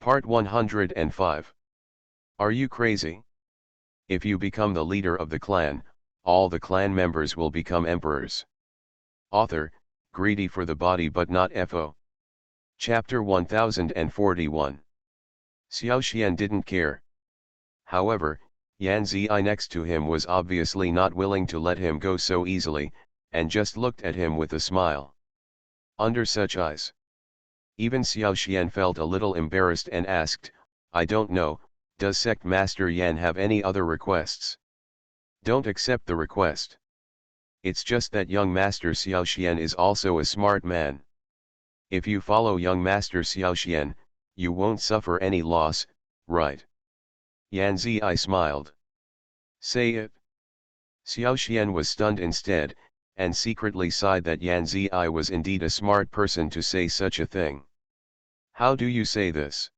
Part 105. Are you crazy? If you become the leader of the clan, all the clan members will become emperors. Author, greedy for the body but not FO. Chapter 1041. Xiao Xian didn't care. However, Yan Ziyi next to him was obviously not willing to let him go so easily, and just looked at him with a smile. Under such eyes, even Xiao Xian felt a little embarrassed and asked, I don't know, does Sect Master Yan have any other requests? Don't accept the request. It's just that young Master Xiao Xian is also a smart man. If you follow young Master Xiao Xian, you won't suffer any loss, right? Yan Ziyi smiled. Say it. Xiao Xian was stunned instead, and secretly sighed that Yan Ziyi was indeed a smart person to say such a thing. How do you say this?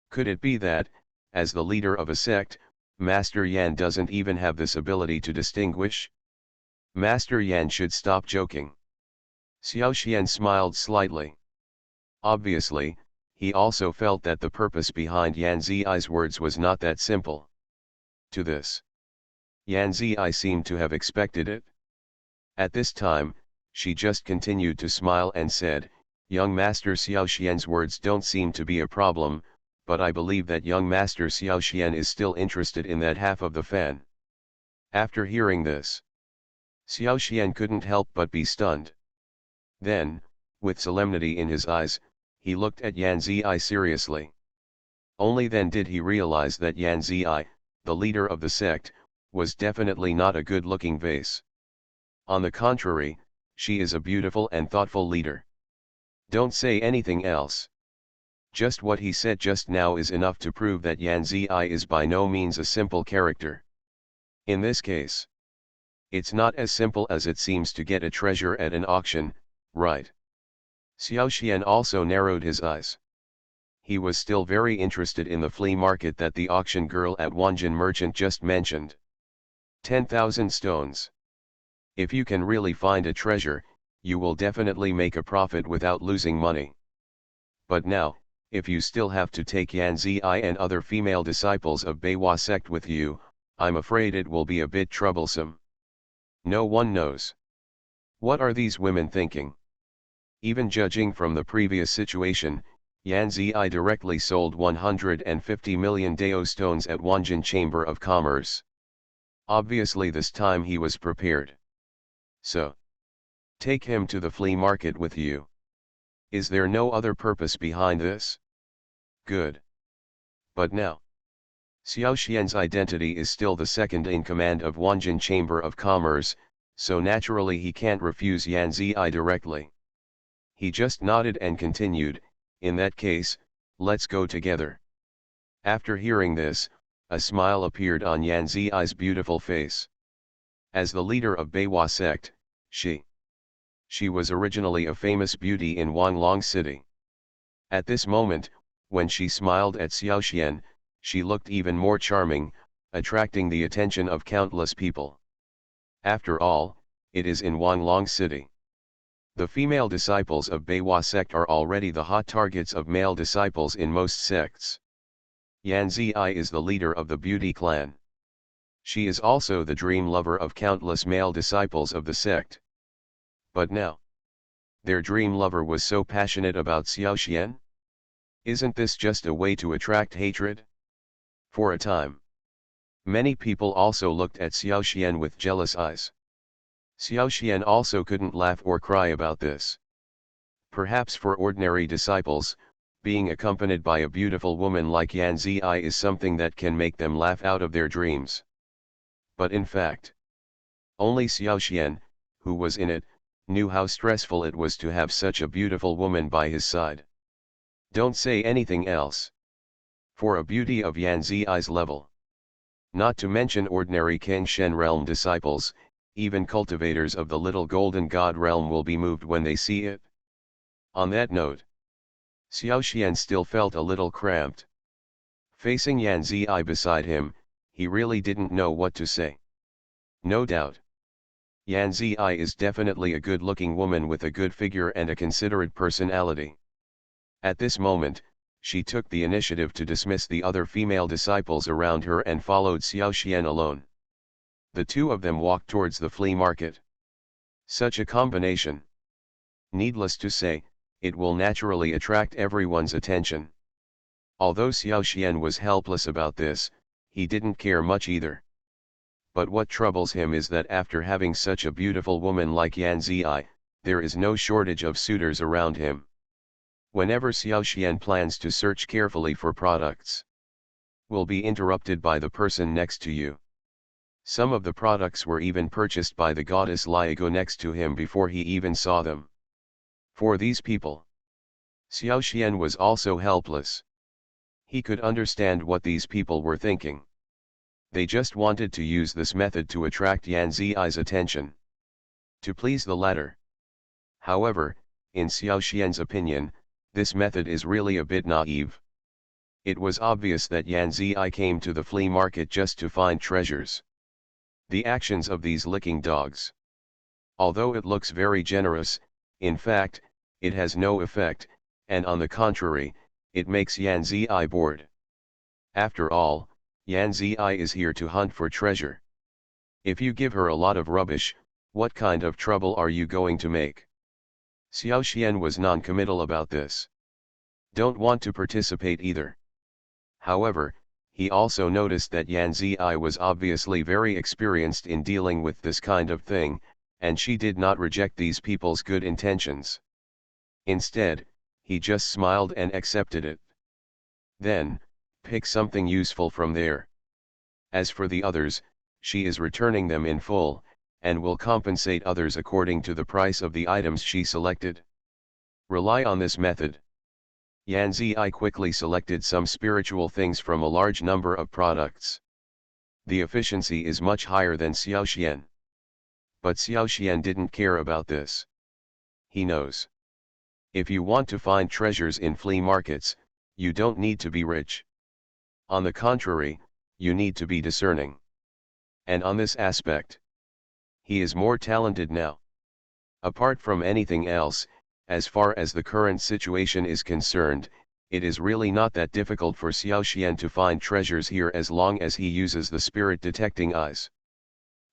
Could it be that, as the leader of a sect, Master Yan doesn't even have this ability to distinguish? Master Yan should stop joking. Xiao Xian smiled slightly. Obviously, he also felt that the purpose behind Yan Ziyi's words was not that simple. To this, Yan Ziyi seemed to have expected it. At this time, she just continued to smile and said, Young Master Xiao Xian's words don't seem to be a problem, but I believe that young Master Xiao Xian is still interested in that half of the fan. After hearing this, Xiao Xian couldn't help but be stunned. Then, with solemnity in his eyes, he looked at Yan Ziyi seriously. Only then did he realize that Yan Ziyi, the leader of the sect, was definitely not a good-looking vase. On the contrary, she is a beautiful and thoughtful leader. Don't say anything else. Just what he said just now is enough to prove that Yan Ziyi is by no means a simple character. In this case, it's not as simple as it seems to get a treasure at an auction, right? Xiao Xian also narrowed his eyes. He was still very interested in the flea market that the auction girl at Wanjin Merchant just mentioned. 10,000 stones. If you can really find a treasure, you will definitely make a profit without losing money. But now, if you still have to take Yan Ziyi and other female disciples of Beiwa sect with you, I'm afraid it will be a bit troublesome. No one knows. What are these women thinking? Even judging from the previous situation, Yan Ziyi directly sold 150 million Dao stones at Wanjin Chamber of Commerce. Obviously this time he was prepared. So, take him to the flea market with you. Is there no other purpose behind this? Good. But now, Xiao Xian's identity is still the second in command of Wanjin Chamber of Commerce, so naturally he can't refuse Yan Ziyi directly. He just nodded and continued, in that case, let's go together. After hearing this, a smile appeared on Yan Ziyi's beautiful face. As the leader of Beiwa sect, she was originally a famous beauty in Wanglong City. At this moment, when she smiled at Xiao Xian, she looked even more charming, attracting the attention of countless people. After all, it is in Wanglong City. The female disciples of Beiwa sect are already the hot targets of male disciples in most sects. Yan Ziyi is the leader of the beauty clan. She is also the dream lover of countless male disciples of the sect. But now, their dream lover was so passionate about Xiao Xian? Isn't this just a way to attract hatred? For a time, many people also looked at Xiao Xian with jealous eyes. Xiao Xian also couldn't laugh or cry about this. Perhaps for ordinary disciples, being accompanied by a beautiful woman like Yan Ziyi is something that can make them laugh out of their dreams. But in fact, only Xiao Xian, who was in it, knew how stressful it was to have such a beautiful woman by his side. Don't say anything else. For a beauty of Yan Ziyi's level, not to mention ordinary Kengshen realm disciples, even cultivators of the little golden god realm will be moved when they see it. On that note, Xiao Xian still felt a little cramped. Facing Yan Ziyi beside him, he really didn't know what to say. No doubt, Yan Ziyi is definitely a good-looking woman with a good figure and a considerate personality. At this moment, she took the initiative to dismiss the other female disciples around her and followed Xiaoxian alone. The two of them walked towards the flea market. Such a combination. Needless to say, it will naturally attract everyone's attention. Although Xiaoxian was helpless about this, he didn't care much either. But what troubles him is that after having such a beautiful woman like Yan Ziyi, there is no shortage of suitors around him. Whenever Xiaoxian plans to search carefully for products, will be interrupted by the person next to you. Some of the products were even purchased by the goddess Liago next to him before he even saw them. For these people, Xiaoxian was also helpless. He could understand what these people were thinking. They just wanted to use this method to attract Yan Ziyi's attention, to please the latter. However, in Xiaoxian's opinion, this method is really a bit naive. It was obvious that Yan Ziyi came to the flea market just to find treasures. The actions of these licking dogs, although it looks very generous, in fact, it has no effect, and on the contrary, it makes Yan Ziyi bored. After all, Yan Ziyi is here to hunt for treasure. If you give her a lot of rubbish, what kind of trouble are you going to make? Xiaoxian was non-committal about this. Don't want to participate either. However, he also noticed that Yan Ziyi was obviously very experienced in dealing with this kind of thing, and she did not reject these people's good intentions. Instead, he just smiled and accepted it. Then, pick something useful from there. As for the others, she is returning them in full, and will compensate others according to the price of the items she selected. Rely on this method. Yan Ziyi quickly selected some spiritual things from a large number of products. The efficiency is much higher than Xiaoxian. But Xiaoxian didn't care about this. He knows. If you want to find treasures in flea markets, you don't need to be rich. On the contrary, you need to be discerning. And on this aspect, he is more talented now. Apart from anything else, as far as the current situation is concerned, it is really not that difficult for Xiaoxian to find treasures here as long as he uses the spirit detecting eyes.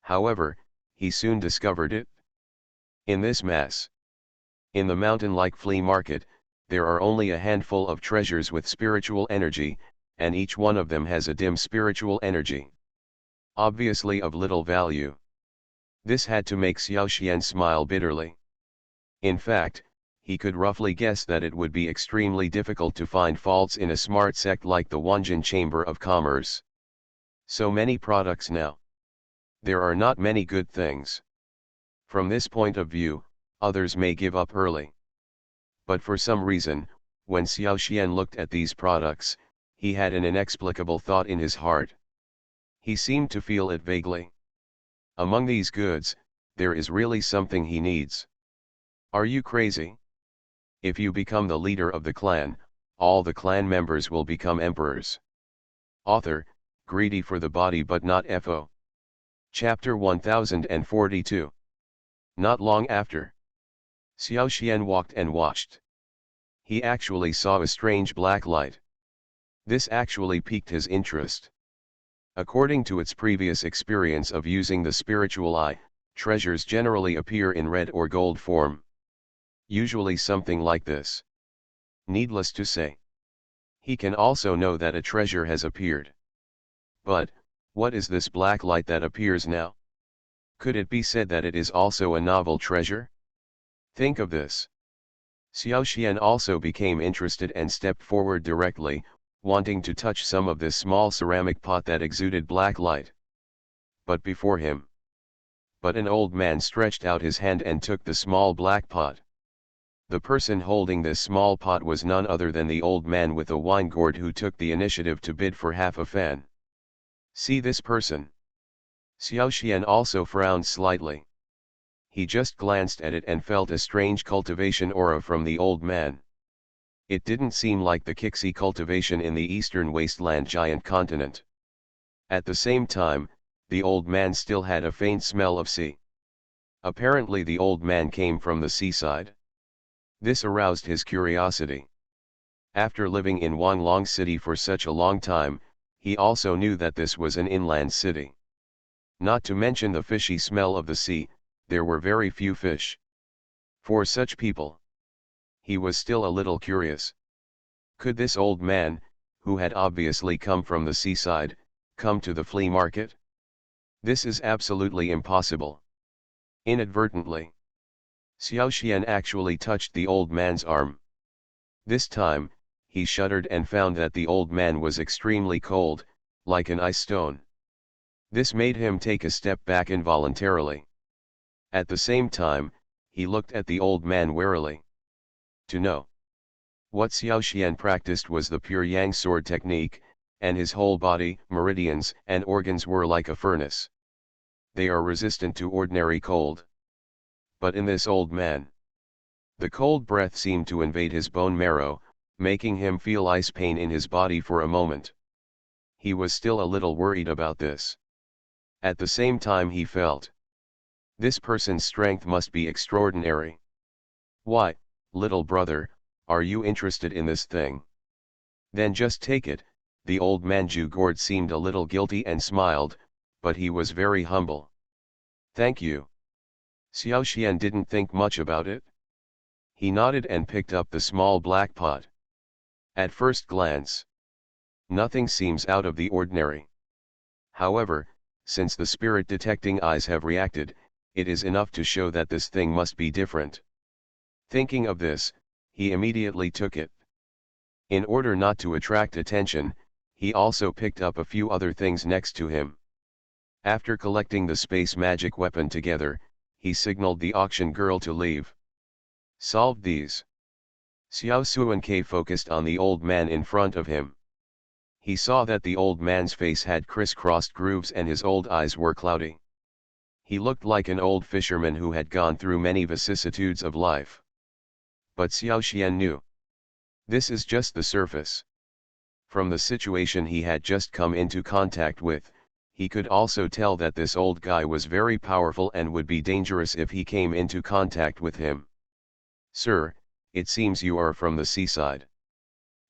However, he soon discovered it. In this mass, in the mountain-like flea market, there are only a handful of treasures with spiritual energy, and each one of them has a dim spiritual energy. Obviously of little value. This had to make Xiaoxian smile bitterly. In fact, he could roughly guess that it would be extremely difficult to find faults in a smart sect like the Wanjin Chamber of Commerce. So many products now. There are not many good things. From this point of view, others may give up early. But for some reason, when Xiaoxian looked at these products, he had an inexplicable thought in his heart. He seemed to feel it vaguely. Among these goods, there is really something he needs. Are you crazy? If you become the leader of the clan, all the clan members will become emperors. Author, greedy for the body but not FO. Chapter 1042. Not long after, Xiaoxian walked and watched. He actually saw a strange black light. This actually piqued his interest. According to its previous experience of using the spiritual eye, treasures generally appear in red or gold form. Usually something like this. Needless to say, he can also know that a treasure has appeared. But, what is this black light that appears now? Could it be said that it is also a novel treasure? Think of this. Xiaoxian also became interested and stepped forward directly, wanting to touch some of this small ceramic pot that exuded black light. But before him, an old man stretched out his hand and took the small black pot. The person holding this small pot was none other than the old man with a wine gourd who took the initiative to bid for half a fan. See this person. Xiaoxian also frowned slightly. He just glanced at it and felt a strange cultivation aura from the old man. It didn't seem like the Kixi cultivation in the eastern wasteland giant continent. At the same time, the old man still had a faint smell of sea. Apparently the old man came from the seaside. This aroused his curiosity. After living in Wanglong City for such a long time, he also knew that this was an inland city. Not to mention the fishy smell of the sea, there were very few fish. For such people, he was still a little curious. Could this old man, who had obviously come from the seaside, come to the flea market? This is absolutely impossible. Inadvertently, Xiao Xian actually touched the old man's arm. This time, he shuddered and found that the old man was extremely cold, like an ice stone. This made him take a step back involuntarily. At the same time, he looked at the old man warily. To know what Xiao Xian practiced was the pure yang sword technique, and his whole body, meridians, and organs were like a furnace. They are resistant to ordinary cold. But in this old man, the cold breath seemed to invade his bone marrow, making him feel ice pain in his body for a moment. He was still a little worried about this. At the same time he felt, this person's strength must be extraordinary. Why, little brother, are you interested in this thing? Then just take it. The old Manju Gord seemed a little guilty and smiled, but he was very humble. Thank you. Xiao Xian didn't think much about it. He nodded and picked up the small black pot. At first glance, nothing seems out of the ordinary. However, since the spirit detecting eyes have reacted, it is enough to show that this thing must be different. Thinking of this, he immediately took it. In order not to attract attention, he also picked up a few other things next to him. After collecting the space magic weapon together, he signaled the auction girl to leave. Solved these. Xiao Suan-Ke focused on the old man in front of him. He saw that the old man's face had crisscrossed grooves and his old eyes were cloudy. He looked like an old fisherman who had gone through many vicissitudes of life. But Xiao Xian knew, this is just the surface. From the situation he had just come into contact with, he could also tell that this old guy was very powerful and would be dangerous if he came into contact with him. Sir, it seems you are from the seaside.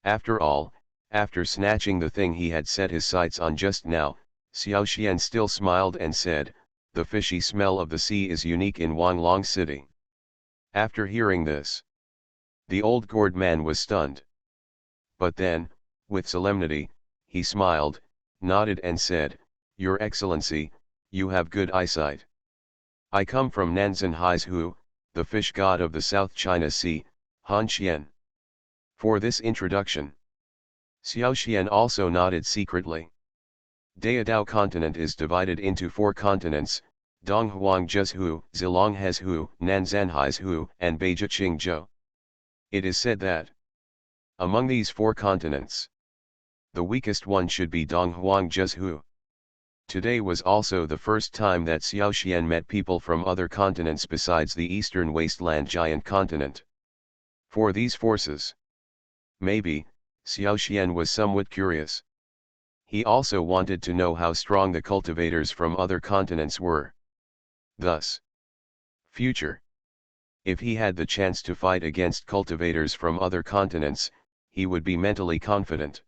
After all, after snatching the thing he had set his sights on just now, Xiao Xian still smiled and said, the fishy smell of the sea is unique in Wanglong City. After hearing this, the old gourd man was stunned. But then, with solemnity, he smiled, nodded and said, Your Excellency, you have good eyesight. I come from Nanzan Haizhu, the fish god of the South China Sea, Han Xian. For this introduction, Xiao Xian also nodded secretly. Daodao continent is divided into 4 continents, Donghuang Zhezhu, Zilong Hezhu, Nanzan Haizhu, and Beijiqing Zhou. It is said that, among these 4 continents, the weakest one should be Donghuang Zhezhu. Today was also the first time that Xiao Xian met people from other continents besides the eastern wasteland giant continent. For these forces, maybe, Xiao Xian was somewhat curious. He also wanted to know how strong the cultivators from other continents were. Thus, future. If he had the chance to fight against cultivators from other continents, he would be mentally confident.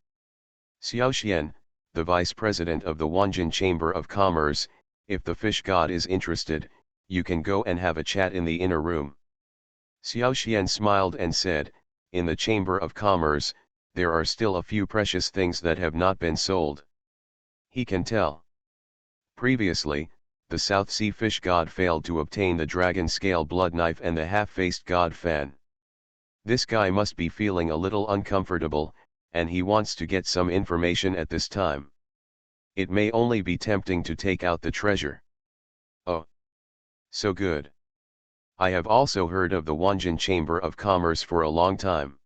Xiao Xian, the vice president of the Wanjin Chamber of Commerce, if the fish god is interested, you can go and have a chat in the inner room. Xiao Xian smiled and said, in the Chamber of Commerce, there are still a few precious things that have not been sold. He can tell. Previously, the South Sea fish god failed to obtain the dragon scale blood knife and the half-faced god fan. This guy must be feeling a little uncomfortable, and he wants to get some information at this time. It may only be tempting to take out the treasure. Oh, so good. I have also heard of the Wanjin Chamber of Commerce for a long time.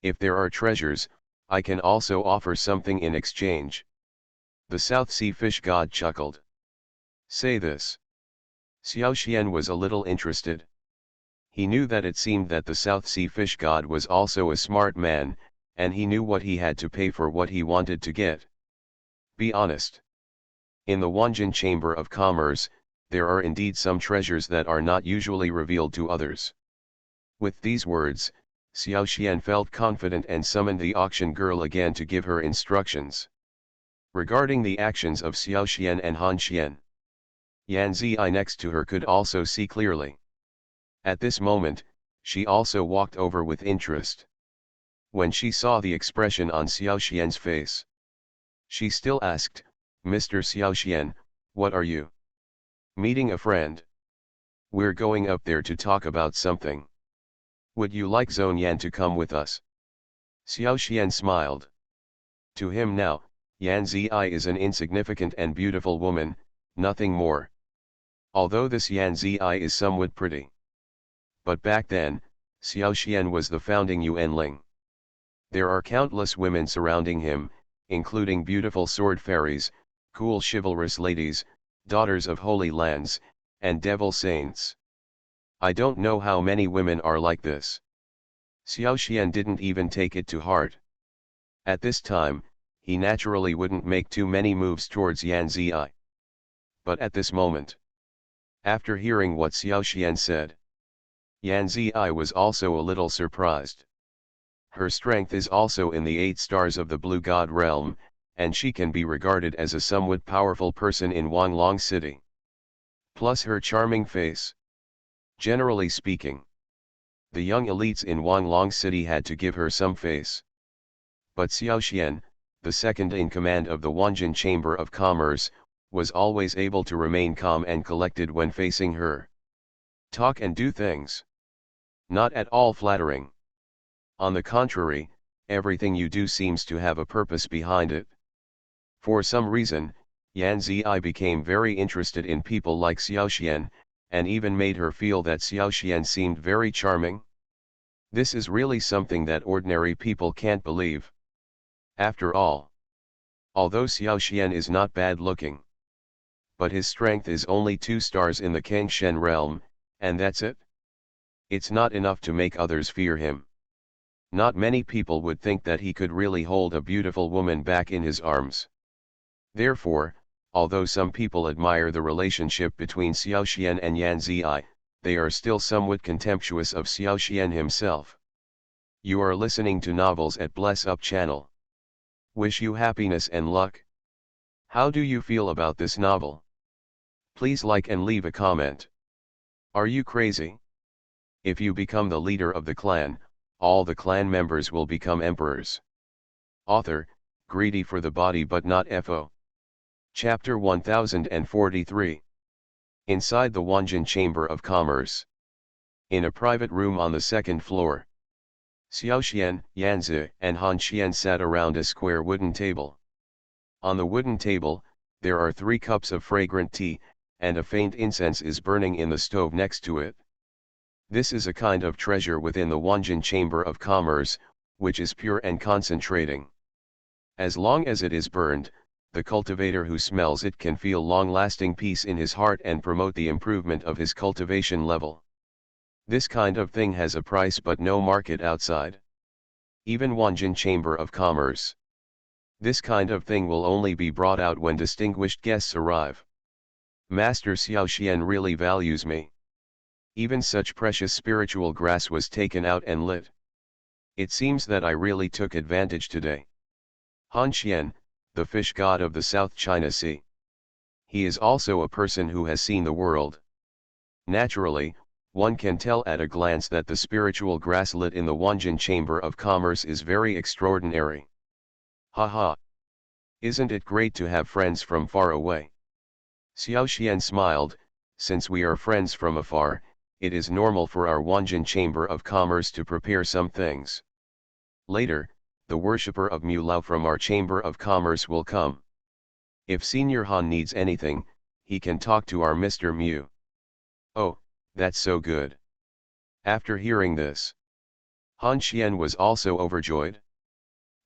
If there are treasures, I can also offer something in exchange. The South Sea fish god chuckled. Say this. Xiao Xian was a little interested. He knew that it seemed that the South Sea fish god was also a smart man, and he knew what he had to pay for what he wanted to get. Be honest. In the Wanjin Chamber of Commerce, there are indeed some treasures that are not usually revealed to others. With these words, Xiao Xian felt confident and summoned the auction girl again to give her instructions. Regarding the actions of Xiao Xian and Han Xian, Yan Zi next to her could also see clearly. At this moment, she also walked over with interest. When she saw the expression on Xiao Xian's face, she still asked, "Mr. Xiao Xian, what are you? Meeting a friend? We're going up there to talk about something. Would you like Zhong Yan to come with us?" Xiao Xian smiled. To him now, Yan Zi is an insignificant and beautiful woman, nothing more. Although this Yan Zi is somewhat pretty. But back then, Xiao Xian was the founding Yuanling. There are countless women surrounding him, including beautiful sword fairies, cool chivalrous ladies, daughters of holy lands, and devil saints. I don't know how many women are like this. Xiao Xian didn't even take it to heart. At this time, he naturally wouldn't make too many moves towards Yan Zi. But at this moment, after hearing what Xiao Xian said, Yan Zi was also a little surprised. Her strength is also in the 8 stars of the Blue God realm, and she can be regarded as a somewhat powerful person in Wanglong City. Plus her charming face. Generally speaking, the young elites in Wanglong City had to give her some face. But Xiao Xian, the second in command of the Wanjin Chamber of Commerce, was always able to remain calm and collected when facing her. Talk and do things. Not at all flattering. On the contrary, everything you do seems to have a purpose behind it. For some reason, Yan Zi became very interested in people like Xiao Xian, and even made her feel that Xiao Xian seemed very charming. This is really something that ordinary people can't believe. After all, although Xiao Xian is not bad looking, but his strength is only 2 stars in the Kangshen realm, and that's it. It's not enough to make others fear him. Not many people would think that he could really hold a beautiful woman back in his arms. Therefore, although some people admire the relationship between Xiao Xian and Yan Zi, they are still somewhat contemptuous of Xiao Xian himself. You are listening to Novels at Bless Up channel. Wish you happiness and luck. How do you feel about this novel? Please like and leave a comment. Are you crazy? If you become the leader of the clan, all the clan members will become emperors. Author, greedy for the body but not FO. Chapter 1043. Inside the Wanjin Chamber of Commerce. In a private room on the 2nd floor, Xiao Xian, Yanzi, and Han Xian sat around a square wooden table. On the wooden table, there are 3 cups of fragrant tea, and a faint incense is burning in the stove next to it. This is a kind of treasure within the Wanjin Chamber of Commerce, which is pure and concentrating. As long as it is burned, the cultivator who smells it can feel long-lasting peace in his heart and promote the improvement of his cultivation level. This kind of thing has a price but no market outside. Even Wanjin Chamber of Commerce. This kind of thing will only be brought out when distinguished guests arrive. Master Xiao Xian really values me. Even such precious spiritual grass was taken out and lit. It seems that I really took advantage today. Han Xian, the fish god of the South China Sea. He is also a person who has seen the world. Naturally, one can tell at a glance that the spiritual grass lit in the Wanjin Chamber of Commerce is very extraordinary. Haha. Isn't it great to have friends from far away? Xiao Xian smiled. Since we are friends from afar, it is normal for our Wanjin Chamber of Commerce to prepare some things. Later, the worshipper of Mu Lao from our Chamber of Commerce will come. If Senior Han needs anything, he can talk to our Mr. Mu. Oh, that's so good. After hearing this, Han Xian was also overjoyed.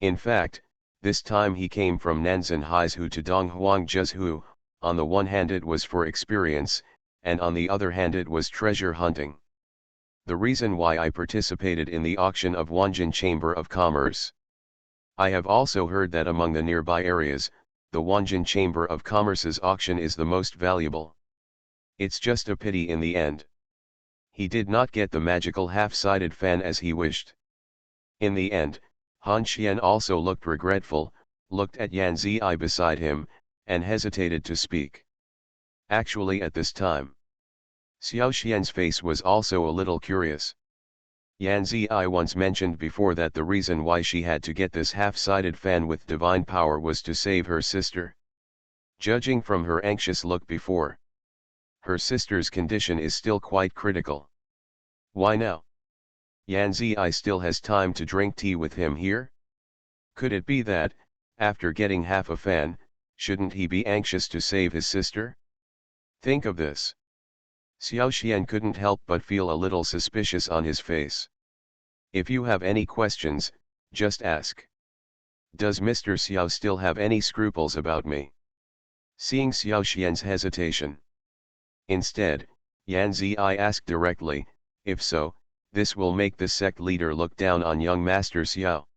In fact, this time he came from Nanzan Haizu to Donghuang Zhu. On the one hand it was for experience, and on the other hand it was treasure hunting. The reason why I participated in the auction of Wanjin Chamber of Commerce. I have also heard that among the nearby areas, the Wanjin Chamber of Commerce's auction is the most valuable. It's just a pity in the end. He did not get the magical half-sided fan as he wished. In the end, Han Xian also looked regretful, looked at Yan Ziyi beside him, and hesitated to speak. Actually at this time, Xiao Xian's face was also a little curious. Yan Ziyi once mentioned before that the reason why she had to get this half-sided fan with divine power was to save her sister. Judging from her anxious look before, her sister's condition is still quite critical. Why now? Yan Ziyi still has time to drink tea with him here? Could it be that, after getting half a fan, shouldn't he be anxious to save his sister? Think of this. Xiao Xian couldn't help but feel a little suspicious on his face. If you have any questions, just ask. Does Mr. Xiao still have any scruples about me? Seeing Xiao Xian's hesitation. Instead, Yan Ziyi asked directly, if so, this will make the sect leader look down on young Master Xiao.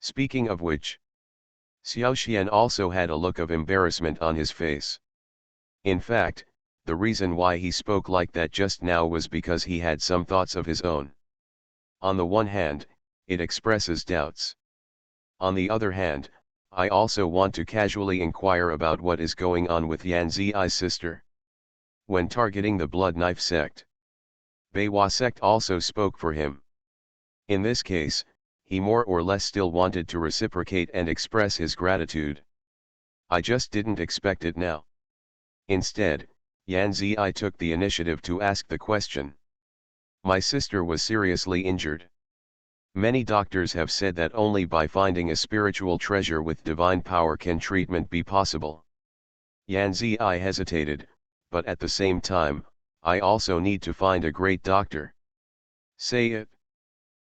Speaking of which, Xiao Xian also had a look of embarrassment on his face. In fact, the reason why he spoke like that just now was because he had some thoughts of his own. On the one hand, it expresses doubts. On the other hand, I also want to casually inquire about what is going on with Yan Ziyi's sister. When targeting the Blood Knife sect, Beiwa sect also spoke for him. In this case, he more or less still wanted to reciprocate and express his gratitude. I just didn't expect it now. Instead, Yan Ziyi took the initiative to ask the question. My sister was seriously injured. Many doctors have said that only by finding a spiritual treasure with divine power can treatment be possible. Yan Ziyi hesitated, but at the same time, I also need to find a great doctor. Say it.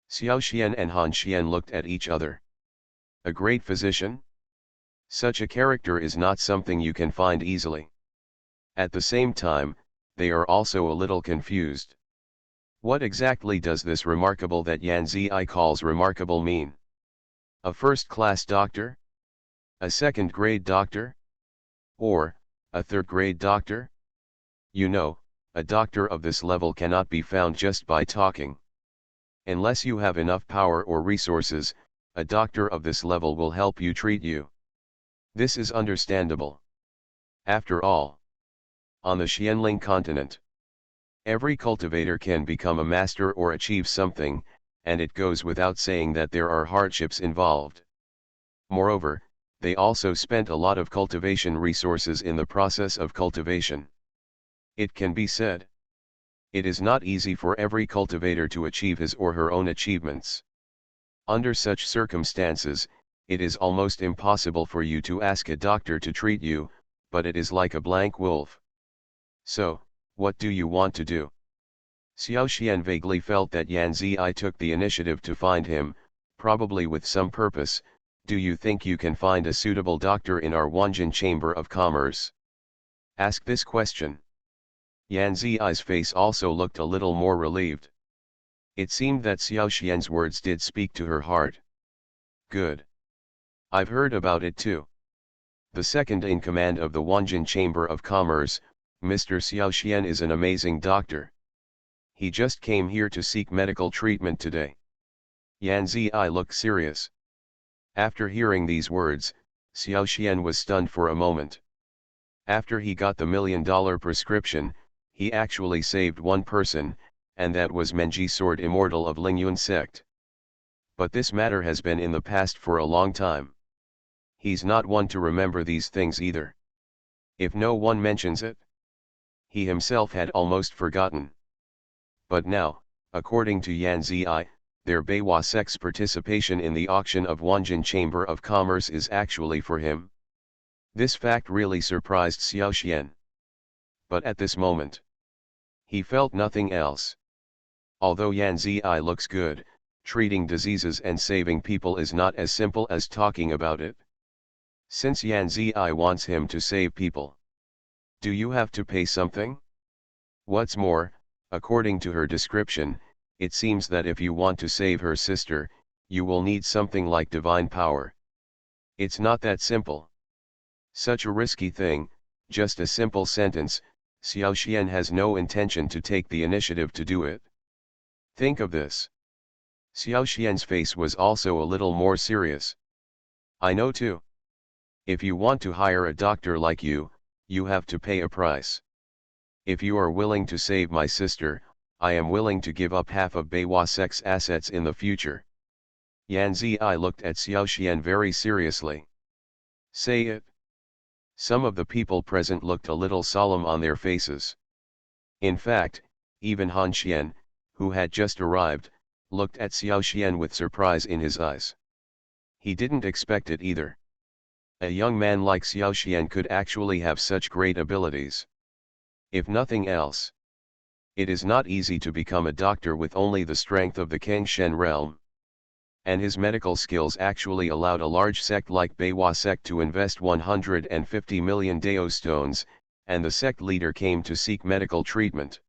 Xiao Xian and Han Xian looked at each other. A great physician? Such a character is not something you can find easily. At the same time, they are also a little confused. What exactly does this remarkable that Yan Ziyi calls remarkable mean? A first-class doctor? A second-grade doctor? Or, a third-grade doctor? You know, a doctor of this level cannot be found just by talking. Unless you have enough power or resources, a doctor of this level will help you treat you. This is understandable. After all, on the Xianling continent, every cultivator can become a master or achieve something, and it goes without saying that there are hardships involved. Moreover, they also spent a lot of cultivation resources in the process of cultivation. It can be said, it is not easy for every cultivator to achieve his or her own achievements. Under such circumstances, it is almost impossible for you to ask a doctor to treat you, but it is like a blank wolf. So, what do you want to do? Xiao Xian vaguely felt that Yan Ziyi took the initiative to find him, probably with some purpose. Do you think you can find a suitable doctor in our Wanjin Chamber of Commerce? Ask this question. Yan Ziyi's face also looked a little more relieved. It seemed that Xiao Xian's words did speak to her heart. Good. I've heard about it too. The second in command of the Wanjin Chamber of Commerce, Mr. Xiao Xian, is an amazing doctor. He just came here to seek medical treatment today. Yan Ziyi looked serious. After hearing these words, Xiao Xian was stunned for a moment. After he got the $1 million prescription, he actually saved one person, and that was Menji Sword Immortal of Lingyun sect. But this matter has been in the past for a long time. He's not one to remember these things either. If no one mentions it, he himself had almost forgotten. But now, according to Yan Ziyi, their Beiwa sect's participation in the auction of Wanjin Chamber of Commerce is actually for him. This fact really surprised Xiao Xian. But at this moment, he felt nothing else. Although Yan Ziyi looks good, treating diseases and saving people is not as simple as talking about it. Since Yan Ziyi wants him to save people, do you have to pay something? What's more, according to her description, it seems that if you want to save her sister, you will need something like divine power. It's not that simple. Such a risky thing, just a simple sentence. Xiao Xian has no intention to take the initiative to do it. Think of this. Xiao Xian's face was also a little more serious. I know too. If you want to hire a doctor like you have to pay a price. If you are willing to save my sister, I am willing to give up half of Beiwasek's assets in the future. Yan Ziyi looked at Xiao Xian very seriously. Say it. Some of the people present looked a little solemn on their faces. In fact, even Han Xian, who had just arrived, looked at Xiao Xian with surprise in his eyes. He didn't expect it either. A young man like Xiao Xian could actually have such great abilities. If nothing else, it is not easy to become a doctor with only the strength of the Kengshen realm. And his medical skills actually allowed a large sect like Beiwa sect to invest 150 million Dao stones, and the sect leader came to seek medical treatment.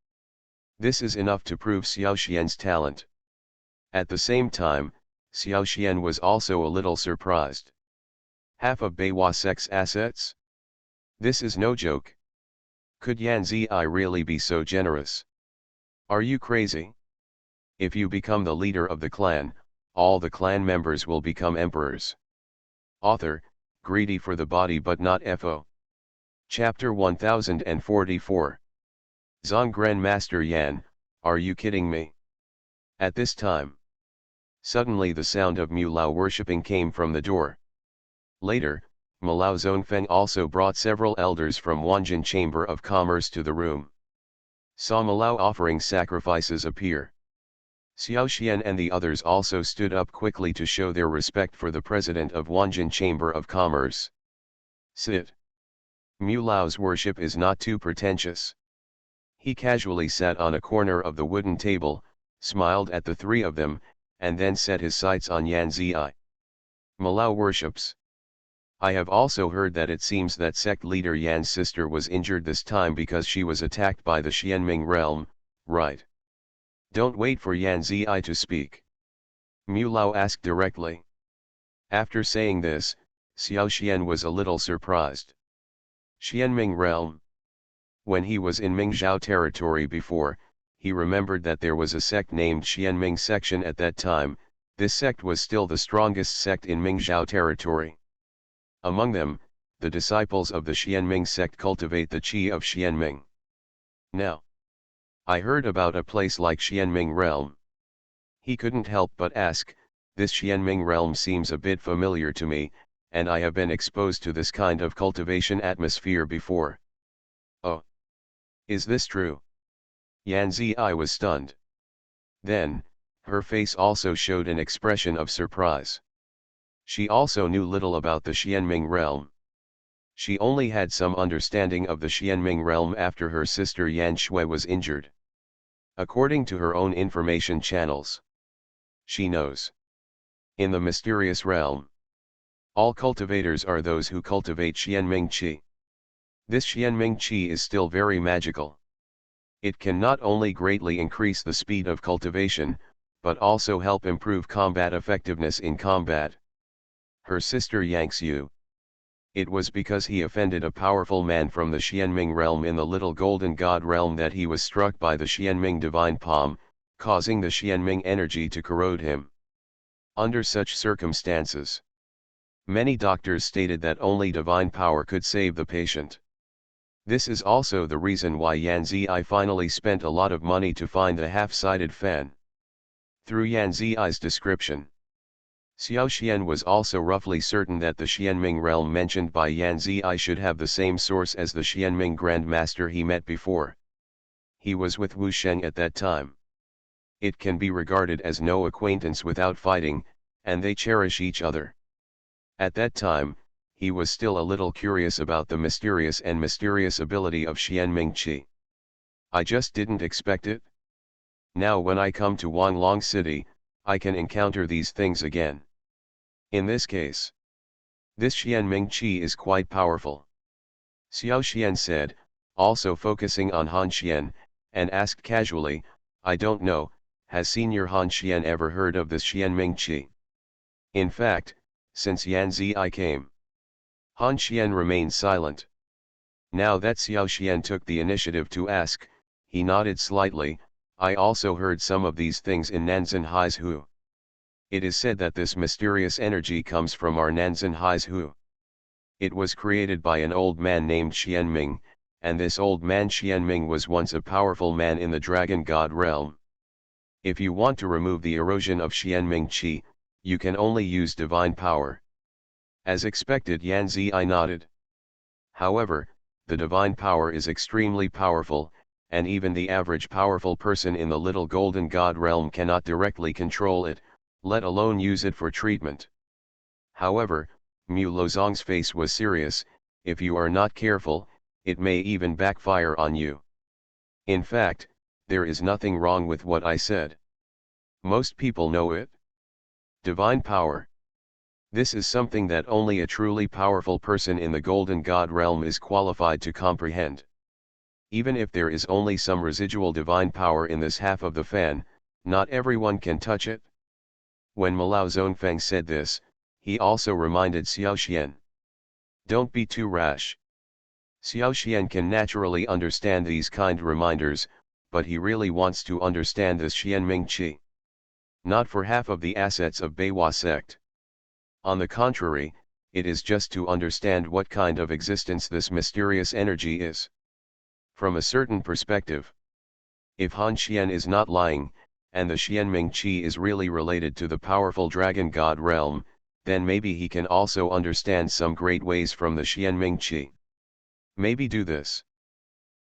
This is enough to prove Xiao Xian's talent. At the same time, Xiao Xian was also a little surprised. Half of Beiwa sect's assets? This is no joke. Could Yan Ziyi really be so generous? Are you crazy? If you become the leader of the clan, all the clan members will become emperors. Author, greedy for the body but not FO. Chapter 1044. Zong Grandmaster Yan, are you kidding me? At this time, suddenly the sound of Mu Lao worshipping came from the door. Later, Malao Zongfeng also brought several elders from Wanjin Chamber of Commerce to the room. Saw Malao offering sacrifices appear. Xiao Xian and the others also stood up quickly to show their respect for the president of Wanjin Chamber of Commerce. Sit. Mu Lao's worship is not too pretentious. He casually sat on a corner of the wooden table, smiled at the three of them, and then set his sights on Yan Ziyi. Malao worships. I have also heard that it seems that sect leader Yan's sister was injured this time because she was attacked by the Xianming realm, right? Don't wait for Yan Ziyi to speak. Mu Lao asked directly. After saying this, Xiao Xian was a little surprised. Xianming realm. When he was in Mingzhou territory before, he remembered that there was a sect named Xianming section at that time. This sect was still the strongest sect in Mingzhou territory. Among them, the disciples of the Xianming sect cultivate the qi of Xianming. Now, I heard about a place like Xianming realm. He couldn't help but ask, this Xianming realm seems a bit familiar to me, and I have been exposed to this kind of cultivation atmosphere before. Oh. Is this true? Yan Ziyi was stunned. Then, her face also showed an expression of surprise. She also knew little about the Xianming realm. She only had some understanding of the Xianming realm after her sister Yan Shui was injured. According to her own information channels, she knows. In the mysterious realm, all cultivators are those who cultivate Xianming qi. This Xianming qi is still very magical. It can not only greatly increase the speed of cultivation, but also help improve combat effectiveness in combat. Her sister Yang Xiu. It was because he offended a powerful man from the Xianming realm in the Little Golden God realm that he was struck by the Xianming divine palm, causing the Xianming energy to corrode him. Under such circumstances, many doctors stated that only divine power could save the patient. This is also the reason why Yan Ziyi finally spent a lot of money to find the half-sided fan. Through Yan Ziyi's description, Xiao Xian was also roughly certain that the Xianming realm mentioned by Yan Ziyi should have the same source as the Xianming Grand Master he met before. He was with Wu Sheng at that time. It can be regarded as no acquaintance without fighting, and they cherish each other. At that time, he was still a little curious about the mysterious ability of Xianming qi. I just didn't expect it. Now when I come to Wanlong City, I can encounter these things again. In this case, this Xianming qi is quite powerful. Xiao Xian said, also focusing on Han Xian, and asked casually, I don't know, has Senior Han Xian ever heard of this Xianming qi? In fact, since Yan Ziyi came, Han Xian remained silent. Now that Xiao Xian took the initiative to ask, he nodded slightly, I also heard some of these things in Nanzan Hai's Hu. It is said that this mysterious energy comes from our Nanzan Hai's Hu. It was created by an old man named Xianming, and this old man Xianming was once a powerful man in the dragon god realm. If you want to remove the erosion of Xianming Qi, you can only use divine power. As expected, Yan Zi nodded. However, the divine power is extremely powerful, and even the average powerful person in the little golden god realm cannot directly control it, let alone use it for treatment. However, Mu Lozong's face was serious. If you are not careful, it may even backfire on you. In fact, there is nothing wrong with what I said. Most people know it. Divine power. This is something that only a truly powerful person in the golden god realm is qualified to comprehend. Even if there is only some residual divine power in this half of the fan, not everyone can touch it. When Malao Zongfeng said this, he also reminded Xiao Xian. Don't be too rash. Xiao Xian can naturally understand these kind reminders, but he really wants to understand this Xianming Qi. Not for half of the assets of Beiwa sect. On the contrary, it is just to understand what kind of existence this mysterious energy is. From a certain perspective, if Han Xian is not lying, and the Xianming Qi is really related to the powerful dragon god realm, then maybe he can also understand some great ways from the Xianming Qi. Maybe do this.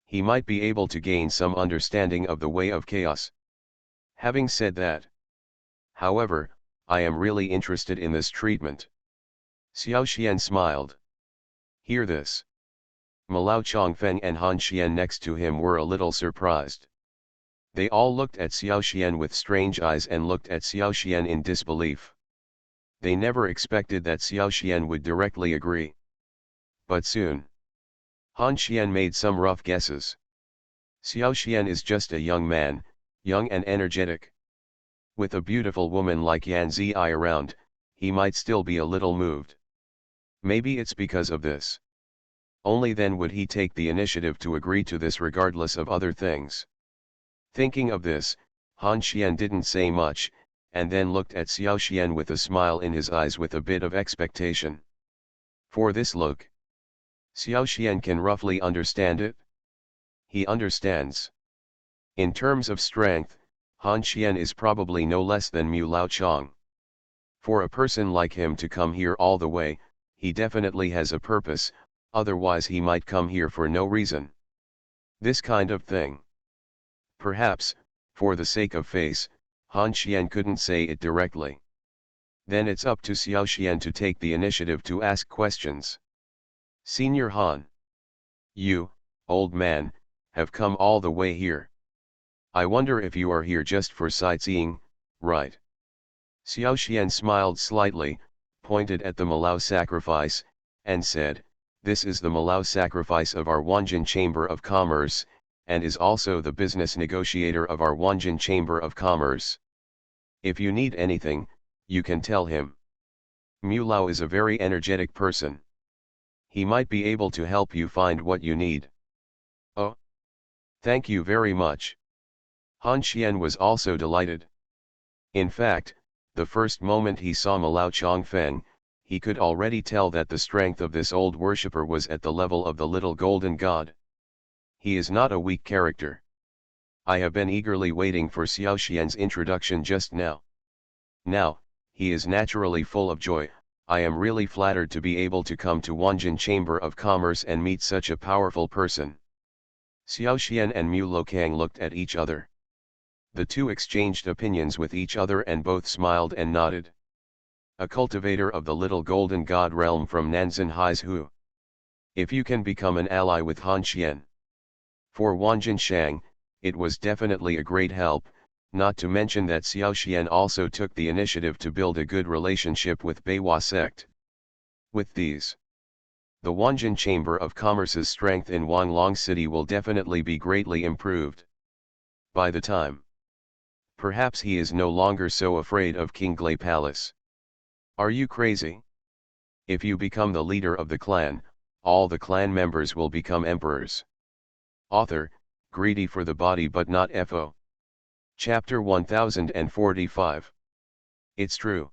He might be able to gain some understanding of the way of chaos. Having said that, however, I am really interested in this treatment. Xiao Xian smiled. Hear this. Malao Chongfeng and Han Xian next to him were a little surprised. They all looked at Xiao Xian with strange eyes and looked at Xiao Xian in disbelief. They never expected that Xiao Xian would directly agree. But soon, Han Xian made some rough guesses. Xiao Xian is just a young man, young and energetic. With a beautiful woman like Yan Zi around, he might still be a little moved. Maybe it's because of this. Only then would he take the initiative to agree to this regardless of other things. Thinking of this, Han Xian didn't say much, and then looked at Xiao Xian with a smile in his eyes with a bit of expectation. For this look, Xiao Xian can roughly understand it. He understands. In terms of strength, Han Xian is probably no less than Mu Laochong. For a person like him to come here all the way, he definitely has a purpose, otherwise he might come here for no reason. This kind of thing. Perhaps, for the sake of face, Han Xian couldn't say it directly. Then it's up to Xiao Xian to take the initiative to ask questions. Senior Han. You, old man, have come all the way here. I wonder if you are here just for sightseeing, right? Xiao Xian smiled slightly, pointed at the Malao sacrifice, and said, this is the Malao sacrifice of our Wanjin Chamber of Commerce, and is also the business negotiator of our Wanjin Chamber of Commerce. If you need anything, you can tell him. Mu Lao is a very energetic person. He might be able to help you find what you need. Oh! Thank you very much. Han Xian was also delighted. In fact, the first moment he saw Malao Chongfeng, he could already tell that the strength of this old worshipper was at the level of the little golden god. He is not a weak character. I have been eagerly waiting for Xiao Xian's introduction just now. Now, he is naturally full of joy. I am really flattered to be able to come to Wanjin Chamber of Commerce and meet such a powerful person. Xiao Xian and Mu Lokang looked at each other. The two exchanged opinions with each other and both smiled and nodded. A cultivator of the little golden god realm from Nanzan Hai's Hu. If you can become an ally with Han Xian. For Wanjin Shang, it was definitely a great help, not to mention that Xiao Xian also took the initiative to build a good relationship with Beiwa sect. With these, the Wanjin Chamber of Commerce's strength in Wanglong City will definitely be greatly improved. By the time, perhaps he is no longer so afraid of King Glay Palace. Are you crazy? If you become the leader of the clan, all the clan members will become emperors. Author, greedy for the body but not FO. Chapter 1045. It's true.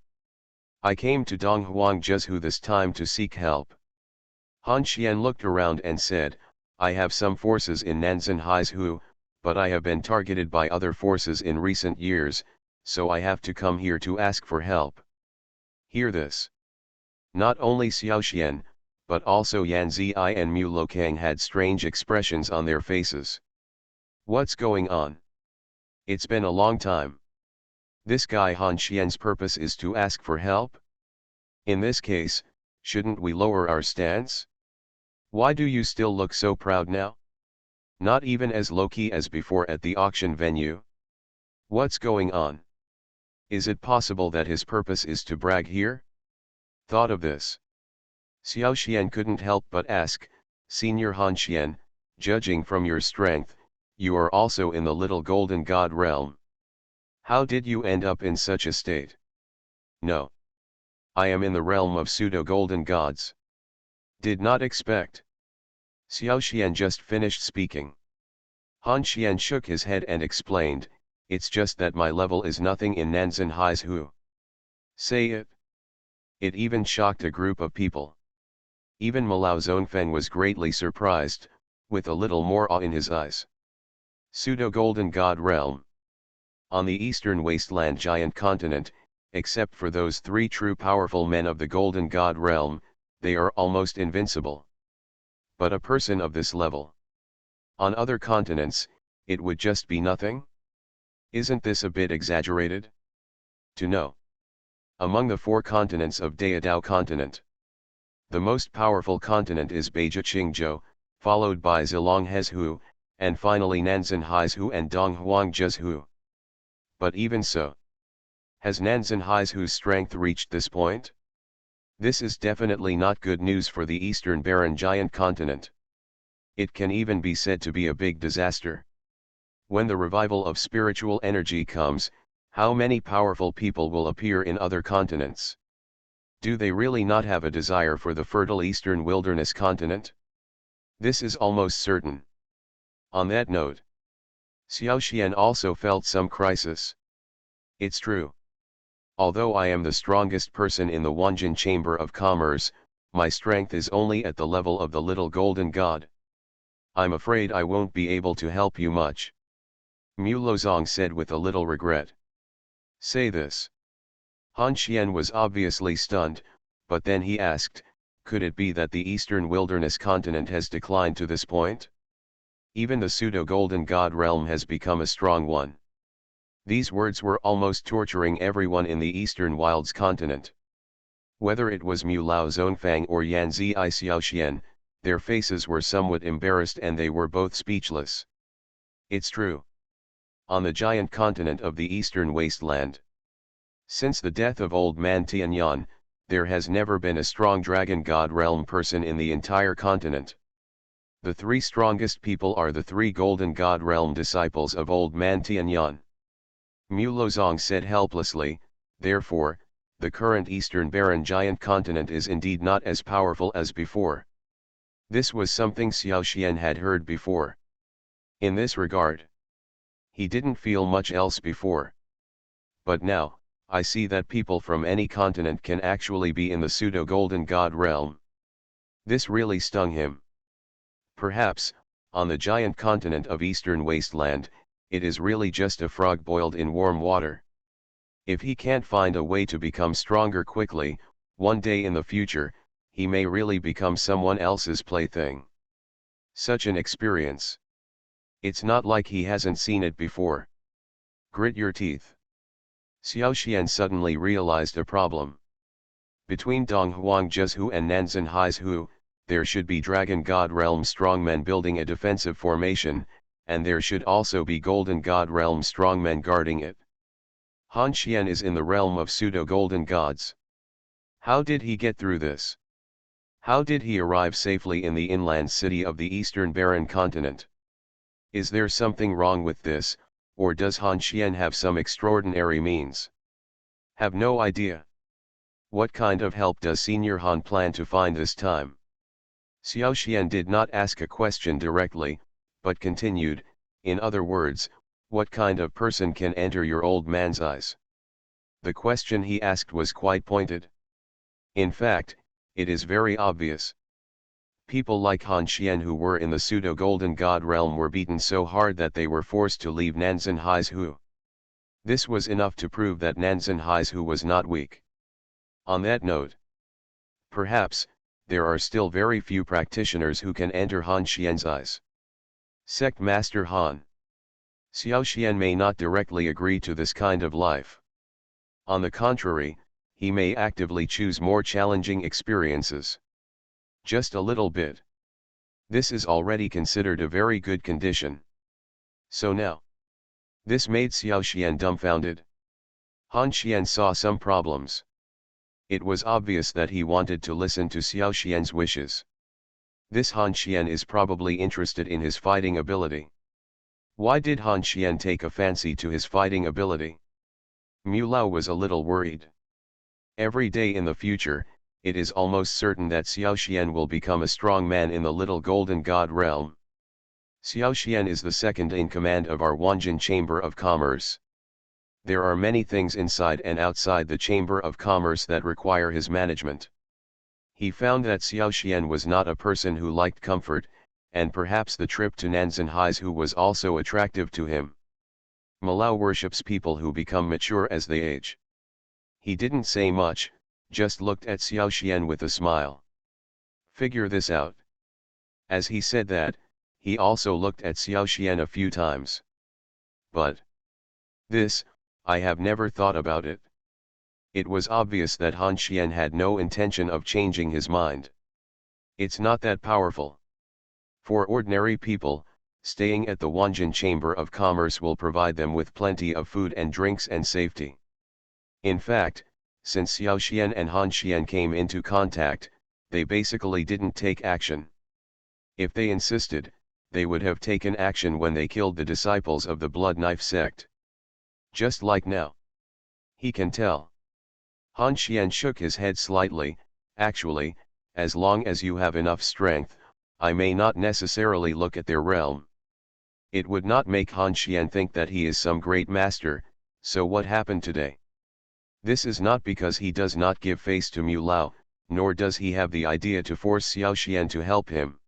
I came to Donghuang Jizhu this time to seek help. Han Xian looked around and said, I have some forces in Nanzan Haizhu, but I have been targeted by other forces in recent years, so I have to come here to ask for help. Hear this. Not only Xiao Xian, but also Yan Ziyi and Mu Lokang had strange expressions on their faces. What's going on? It's been a long time. This guy Han Xian's purpose is to ask for help? In this case, shouldn't we lower our stance? Why do you still look so proud now? Not even as low-key as before at the auction venue? What's going on? Is it possible that his purpose is to brag here? Thought of this. Xiao Xian couldn't help but ask, Senior Han Xian, judging from your strength, you are also in the little golden god realm. How did you end up in such a state? No. I am in the realm of pseudo-golden gods. Did not expect. Xiao Xian just finished speaking. Han Xian shook his head and explained, it's just that my level is nothing in Nanzan Haizhu. Say it. It even shocked a group of people. Even Malao Zonfeng was greatly surprised, with a little more awe in his eyes. Pseudo-golden god realm. On the eastern wasteland giant continent, except for those three true powerful men of the golden god realm, they are almost invincible. But a person of this level. On other continents, it would just be nothing? Isn't this a bit exaggerated? To know. Among the four continents of Daodao continent, the most powerful continent is Beija Qingzhou, followed by Zilong Hezhu, and finally Nanzan Haizhu and Donghuang Jizhu. But even so, has Nanzan Haizhu's strength reached this point? This is definitely not good news for the Eastern Barren Giant continent. It can even be said to be a big disaster. When the revival of spiritual energy comes, how many powerful people will appear in other continents? Do they really not have a desire for the fertile Eastern wilderness continent? This is almost certain. On that note, Xiao Xian also felt some crisis. It's true. Although I am the strongest person in the Wanjin Chamber of Commerce, my strength is only at the level of the little golden god. I'm afraid I won't be able to help you much. Mu Lozong said with a little regret. Say this. Han Xian was obviously stunned, but then he asked, could it be that the Eastern Wilderness continent has declined to this point? Even the pseudo-golden god realm has become a strong one. These words were almost torturing everyone in the Eastern Wilds continent. Whether it was Mu Lao Zonfang or Yan Ziyi Xiao Xian, their faces were somewhat embarrassed and they were both speechless. It's true. On the giant continent of the Eastern Wasteland, since the death of Old Man Tianyan, there has never been a strong dragon god realm person in the entire continent. The three strongest people are the three golden god realm disciples of Old Man Tianyan. Mu Lozong said helplessly, therefore, the current Eastern Barren Giant continent is indeed not as powerful as before. This was something Xiao Xian had heard before. In this regard, he didn't feel much else before. But now, I see that people from any continent can actually be in the pseudo-golden god realm. This really stung him. Perhaps, on the giant continent of Eastern Wasteland, it is really just a frog boiled in warm water. If he can't find a way to become stronger quickly, one day in the future, he may really become someone else's plaything. Such an experience. It's not like he hasn't seen it before. Grit your teeth. Xiao Xian suddenly realized a problem. Between Donghuang Jizhu and Nanzan Haizhu, there should be Dragon God Realm strongmen building a defensive formation, and there should also be Golden God Realm strongmen guarding it. Han Xian is in the realm of pseudo-golden gods. How did he get through this? How did he arrive safely in the inland city of the Eastern Barren continent? Is there something wrong with this, or does Han Xian have some extraordinary means? Have no idea. What kind of help does Senior Han plan to find this time? Xiao Xian did not ask a question directly, but continued, in other words, what kind of person can enter your old man's eyes? The question he asked was quite pointed. In fact, it is very obvious. People like Han Xian who were in the pseudo-golden god realm were beaten so hard that they were forced to leave Nanzan Hai's Hu. This was enough to prove that Nanzan Hai's Hu was not weak. On that note, perhaps, there are still very few practitioners who can enter Han Xian's eyes. Sect Master Han Xiao Xian may not directly agree to this kind of life. On the contrary, he may actively choose more challenging experiences. Just a little bit. This is already considered a very good condition. So now. This made Xiao Xian dumbfounded. Han Xian saw some problems. It was obvious that he wanted to listen to Xiao Xian's wishes. This Han Xian is probably interested in his fighting ability. Why did Han Xian take a fancy to his fighting ability? Mu Lao was a little worried. Every day in the future, it is almost certain that Xiao Xian will become a strong man in the little golden god realm. Xiao Xian is the second in command of our Wanjin Chamber of Commerce. There are many things inside and outside the Chamber of Commerce that require his management. He found that Xiao Xian was not a person who liked comfort, and perhaps the trip to Nanzan Hai's Hu was also attractive to him. Malao worships people who become mature as they age. He didn't say much, just looked at Xiao Xian with a smile. Figure this out. As he said that, he also looked at Xiao Xian a few times. But this, I have never thought about it. It was obvious that Han Xian had no intention of changing his mind. It's not that powerful. For ordinary people, staying at the Wanjin Chamber of Commerce will provide them with plenty of food and drinks and safety. In fact, since Xiao Xian and Han Xian came into contact, they basically didn't take action. If they insisted, they would have taken action when they killed the disciples of the Blood Knife sect. Just like now. He can tell. Han Xian shook his head slightly. Actually, as long as you have enough strength, I may not necessarily look at their realm. It would not make Han Xian think that he is some great master, so what happened today? This is not because he does not give face to Mu Lao, nor does he have the idea to force Xiao Xian to help him.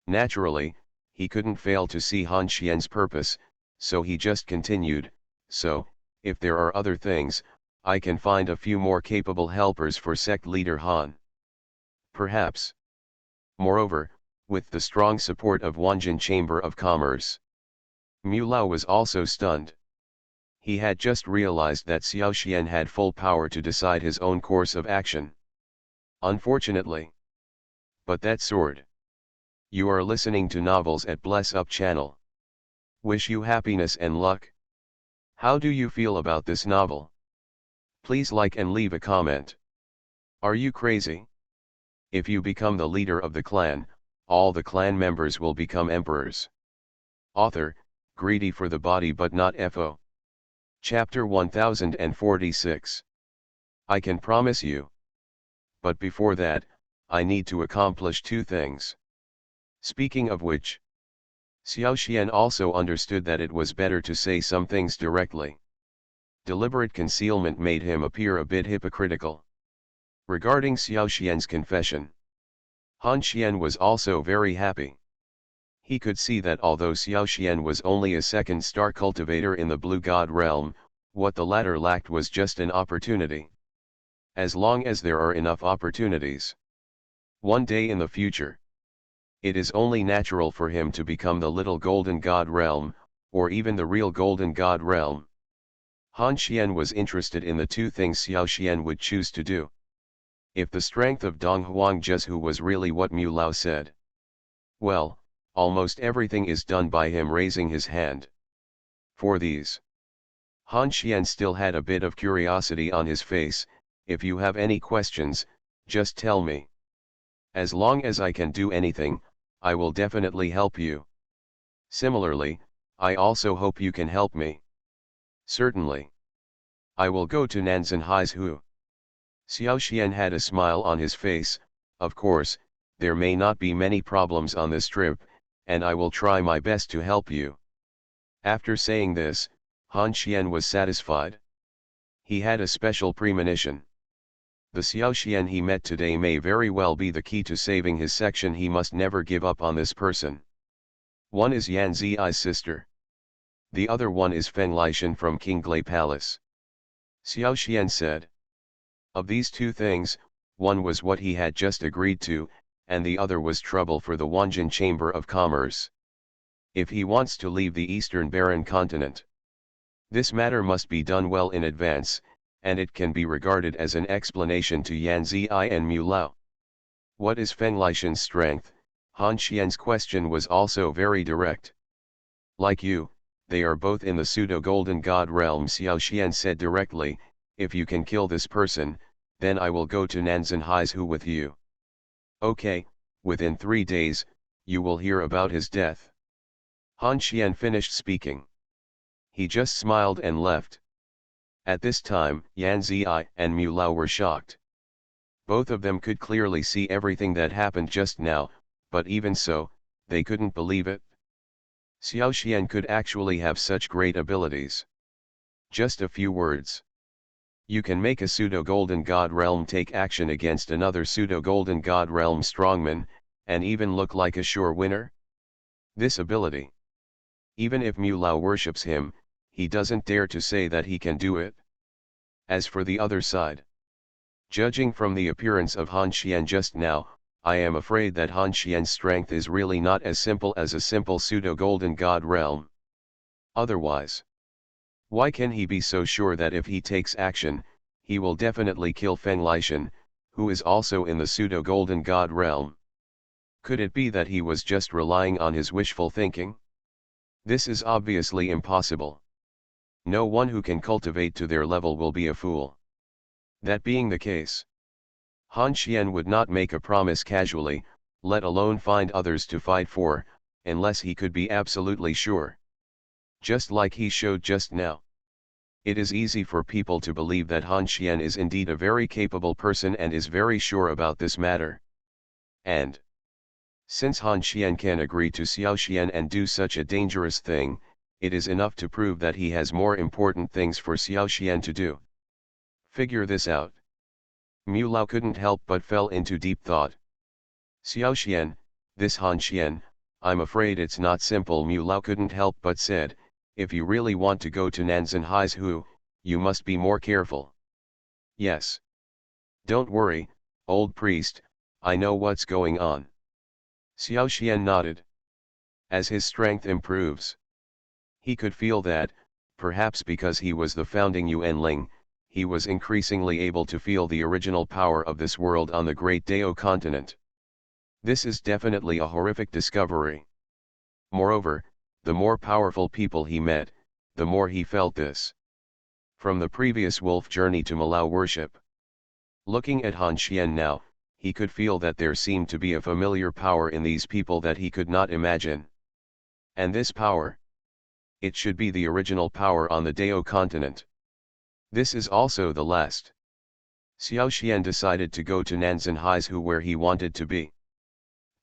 Naturally, he couldn't fail to see Han Xian's purpose, so he just continued, so, if there are other things, I can find a few more capable helpers for sect leader Han. Perhaps. Moreover, with the strong support of Wanjin Chamber of Commerce. Mu Lao was also stunned. He had just realized that Xiao Xian had full power to decide his own course of action. Unfortunately. But that sword. You are listening to novels at Bless Up channel. Wish you happiness and luck. How do you feel about this novel? Please like and leave a comment. Are you crazy? If you become the leader of the clan, all the clan members will become emperors. Author, greedy for the body but not FO. Chapter 1046. I can promise you. But before that, I need to accomplish two things. Speaking of which, Xiao Xian also understood that it was better to say some things directly. Deliberate concealment made him appear a bit hypocritical. Regarding Xiao Xian's confession, Han Xian was also very happy. He could see that although Xiao Xian was only a second-star cultivator in the Blue God realm, what the latter lacked was just an opportunity. As long as there are enough opportunities, one day in the future, it is only natural for him to become the little golden god realm, or even the real golden god realm. Han Xian was interested in the two things Xiao Xian would choose to do. If the strength of Dong Huang Zhu was really what Mu Lao said, well, almost everything is done by him raising his hand. For these, Han Xian still had a bit of curiosity on his face. If you have any questions, just tell me. As long as I can do anything, I will definitely help you. Similarly, I also hope you can help me. Certainly. I will go to Nanzan Hai's Hu. Xiao Xian had a smile on his face. Of course, there may not be many problems on this trip, and I will try my best to help you. After saying this, Han Xian was satisfied. He had a special premonition. The Xiaoxian he met today may very well be the key to saving his section. He must never give up on this person. One is Yan Zi's sister. The other one is Feng Lixin from Qinglei Palace. Xiaoxian said. Of these two things, one was what he had just agreed to, and the other was trouble for the Wanjin Chamber of Commerce. If he wants to leave the Eastern Barren Continent, this matter must be done well in advance, and it can be regarded as an explanation to Yan Zi and Mu Lao. What is Feng Lixin's strength? Han Xian's question was also very direct. Like you, they are both in the pseudo-golden god realm. Xiao Xian said directly, if you can kill this person, then I will go to Nanzan Haizu with you. Okay, within 3 days, you will hear about his death. Han Xian finished speaking. He just smiled and left. At this time, Yan Zi and Mu Lao were shocked. Both of them could clearly see everything that happened just now, but even so, they couldn't believe it. Xiao Xian could actually have such great abilities. Just a few words. You can make a pseudo-golden god realm take action against another pseudo-golden god realm strongman, and even look like a sure winner? This ability. Even if Mu Lao worships him, he doesn't dare to say that he can do it. As for the other side, judging from the appearance of Han Xian just now, I am afraid that Han Xian's strength is really not as simple as a simple pseudo-golden god realm. Otherwise, why can he be so sure that if he takes action, he will definitely kill Feng Lixin, who is also in the pseudo-golden god realm? Could it be that he was just relying on his wishful thinking? This is obviously impossible. No one who can cultivate to their level will be a fool. That being the case, Han Xian would not make a promise casually, let alone find others to fight for, unless he could be absolutely sure. Just like he showed just now. It is easy for people to believe that Han Xian is indeed a very capable person and is very sure about this matter. And since Han Xian can agree to Xiao Xian and do such a dangerous thing, it is enough to prove that he has more important things for Xiao Xian to do. Figure this out. Mu Lao couldn't help but fell into deep thought. Xiao Xian, this Han Xian, I'm afraid it's not simple. Mu Lao couldn't help but said, if you really want to go to Nanzan Haizu, you must be more careful. Yes. Don't worry, old priest, I know what's going on. Xiao Xian nodded. As his strength improves, he could feel that, perhaps because he was the founding Yuanling, he was increasingly able to feel the original power of this world on the great Dao continent. This is definitely a horrific discovery. Moreover, the more powerful people he met, the more he felt this. From the previous wolf journey to Malao worship. Looking at Han Xian now, he could feel that there seemed to be a familiar power in these people that he could not imagine. And this power? It should be the original power on the Dao continent. This is also the last. Xiao Xian decided to go to Nanzan Haizu where he wanted to be.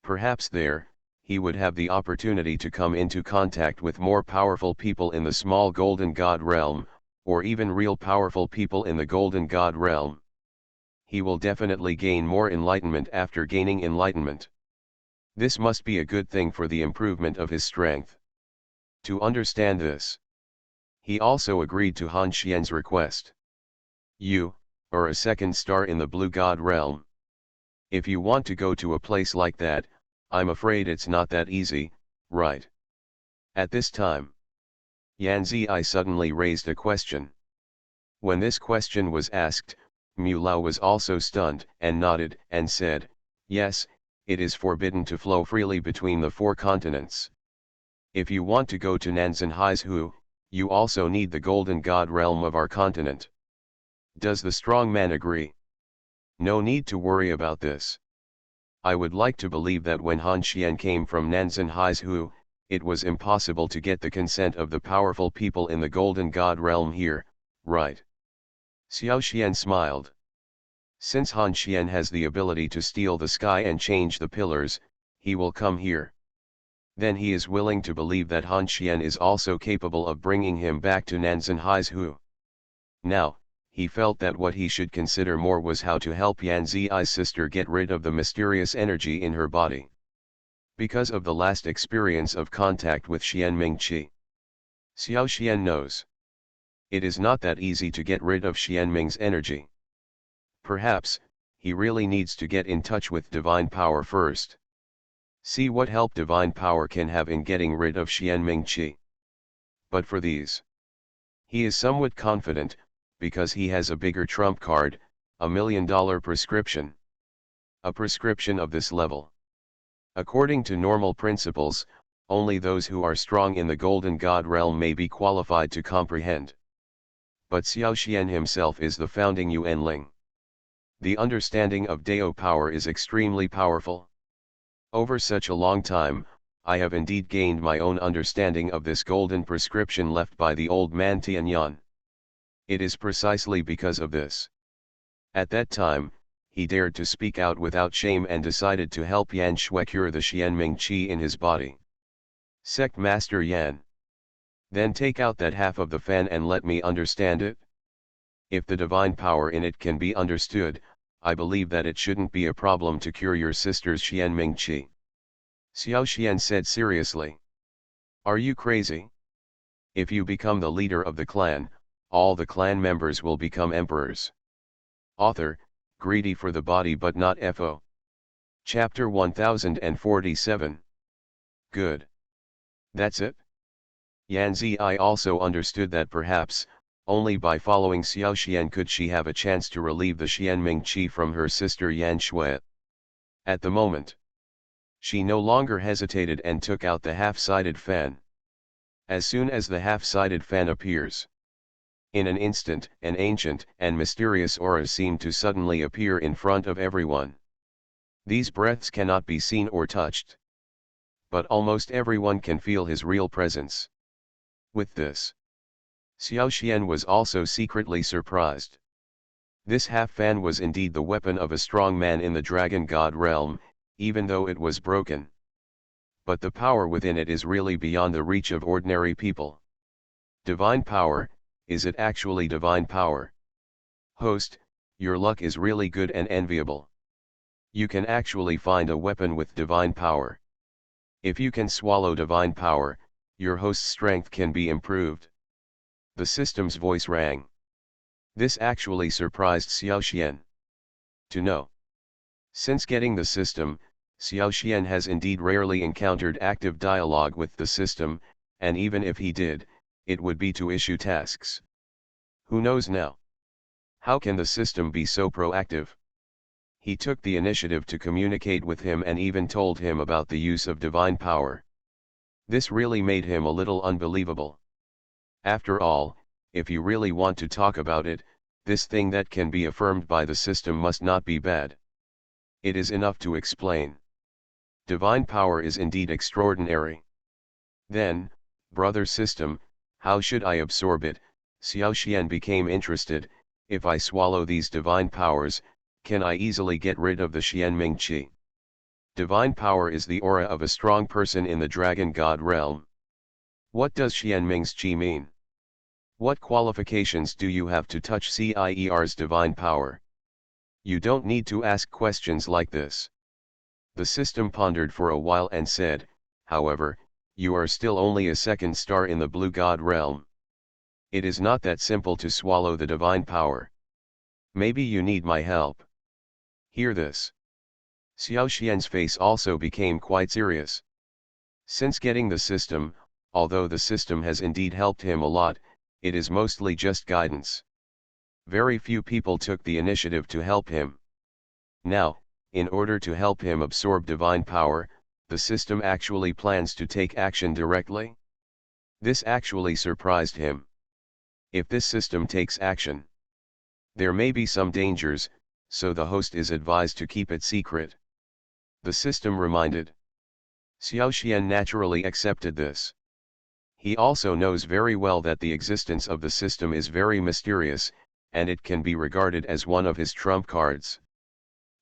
Perhaps there, he would have the opportunity to come into contact with more powerful people in the small golden god realm, or even real powerful people in the golden god realm. He will definitely gain more enlightenment after gaining enlightenment. This must be a good thing for the improvement of his strength. To understand this, he also agreed to Han Xian's request. You are a second star in the blue god realm. If you want to go to a place like that, I'm afraid it's not that easy, right? At this time, Yan Zi suddenly raised a question. When this question was asked, Mu Lao was also stunned and nodded and said, yes, it is forbidden to flow freely between the 4 continents. If you want to go to Nanzan Haizu, you also need the golden god realm of our continent. Does the strong man agree? No need to worry about this. I would like to believe that when Han Xian came from Nanzan Haizu, it was impossible to get the consent of the powerful people in the golden god realm here, right? Xiao Xian smiled. Since Han Xian has the ability to steal the sky and change the pillars, he will come here. Then he is willing to believe that Han Xian is also capable of bringing him back to Nanzan Haizu. Now, he felt that what he should consider more was how to help Yan Zi's sister get rid of the mysterious energy in her body. Because of the last experience of contact with Xianming Qi, Xiao Xian knows it is not that easy to get rid of Xianming's energy. Perhaps, he really needs to get in touch with divine power first. See what help divine power can have in getting rid of Xianming Qi. But for these, he is somewhat confident, because he has a bigger trump card, $1 million prescription. A prescription of this level. According to normal principles, only those who are strong in the Golden God realm may be qualified to comprehend. But Xiao Xian himself is the founding Yuanling. The understanding of Dao power is extremely powerful. Over such a long time, I have indeed gained my own understanding of this golden prescription left by the old man Tianyan. It is precisely because of this. At that time, he dared to speak out without shame and decided to help Yan Shui cure the Xianming Qi in his body. Sect Master Yan. Then take out that half of the fan and let me understand it. If the divine power in it can be understood, I believe that it shouldn't be a problem to cure your sister's Xianming Qi. Xiao Xian said seriously. Are you crazy? If you become the leader of the clan, all the clan members will become emperors. Author, greedy for the body but not FO. Chapter 1047. Good. That's it? Yan Zi also understood that perhaps, only by following Xiao Xian could she have a chance to relieve the Xianming Qi from her sister Yan Shui. At the moment, she no longer hesitated and took out the half-sided fan. As soon as the half-sided fan appears, in an instant, an ancient and mysterious aura seemed to suddenly appear in front of everyone. These breaths cannot be seen or touched, but almost everyone can feel his real presence. With this, Xiao Xian was also secretly surprised. This half-fan was indeed the weapon of a strong man in the Dragon God realm, even though it was broken. But the power within it is really beyond the reach of ordinary people. Divine power, is it actually divine power? Host, your luck is really good and enviable. You can actually find a weapon with divine power. If you can swallow divine power, your host's strength can be improved. The system's voice rang. This actually surprised Xiao Xian. To know. Since getting the system, Xiao Xian has indeed rarely encountered active dialogue with the system, and even if he did, it would be to issue tasks. Who knows now? How can the system be so proactive? He took the initiative to communicate with him and even told him about the use of divine power. This really made him a little unbelievable. After all, if you really want to talk about it, this thing that can be affirmed by the system must not be bad. It is enough to explain. Divine power is indeed extraordinary. Then, brother system, how should I absorb it? Xiao Xian became interested. If I swallow these divine powers, can I easily get rid of the Xianming Qi? Divine power is the aura of a strong person in the Dragon God realm. What does Xianming's Qi mean? What qualifications do you have to touch CIER's divine power? You don't need to ask questions like this. The system pondered for a while and said, however, you are still only a second star in the Blue God realm. It is not that simple to swallow the divine power. Maybe you need my help. Hear this. Xiao Xian's face also became quite serious. Since getting the system, although the system has indeed helped him a lot, it is mostly just guidance. Very few people took the initiative to help him. Now, in order to help him absorb divine power, the system actually plans to take action directly. This actually surprised him. If this system takes action, there may be some dangers, so the host is advised to keep it secret. The system reminded. Xiao Xian naturally accepted this. He also knows very well that the existence of the system is very mysterious, and it can be regarded as one of his trump cards.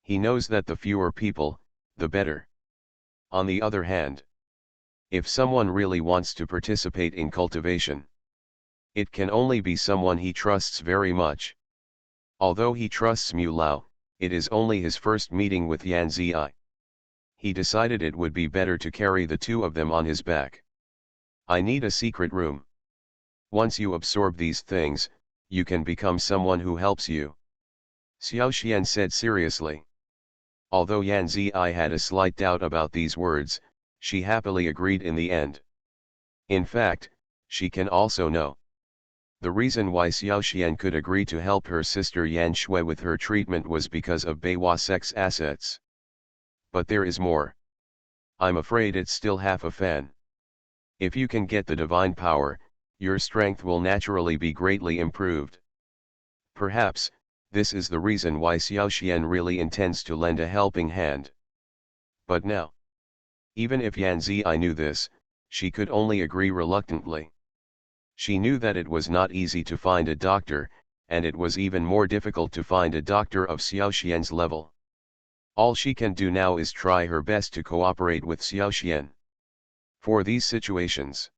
He knows that the fewer people, the better. On the other hand, if someone really wants to participate in cultivation, it can only be someone he trusts very much. Although he trusts Mu Lao, it is only his first meeting with Yan Zi. He decided it would be better to carry the two of them on his back. I need a secret room. Once you absorb these things, you can become someone who helps you. Xiao Xian said seriously. Although Yan Zi had a slight doubt about these words, she happily agreed in the end. In fact, she can also know. The reason why Xiao Xian could agree to help her sister Yan Shui with her treatment was because of Beiwasek's assets. But there is more. I'm afraid it's still half a fan. If you can get the divine power, your strength will naturally be greatly improved. Perhaps, this is the reason why Xiao Xian really intends to lend a helping hand. But now, even if Yan Zi knew this, she could only agree reluctantly. She knew that it was not easy to find a doctor, and it was even more difficult to find a doctor of Xiao Xian's level. All she can do now is try her best to cooperate with Xiao Xian. For these situations,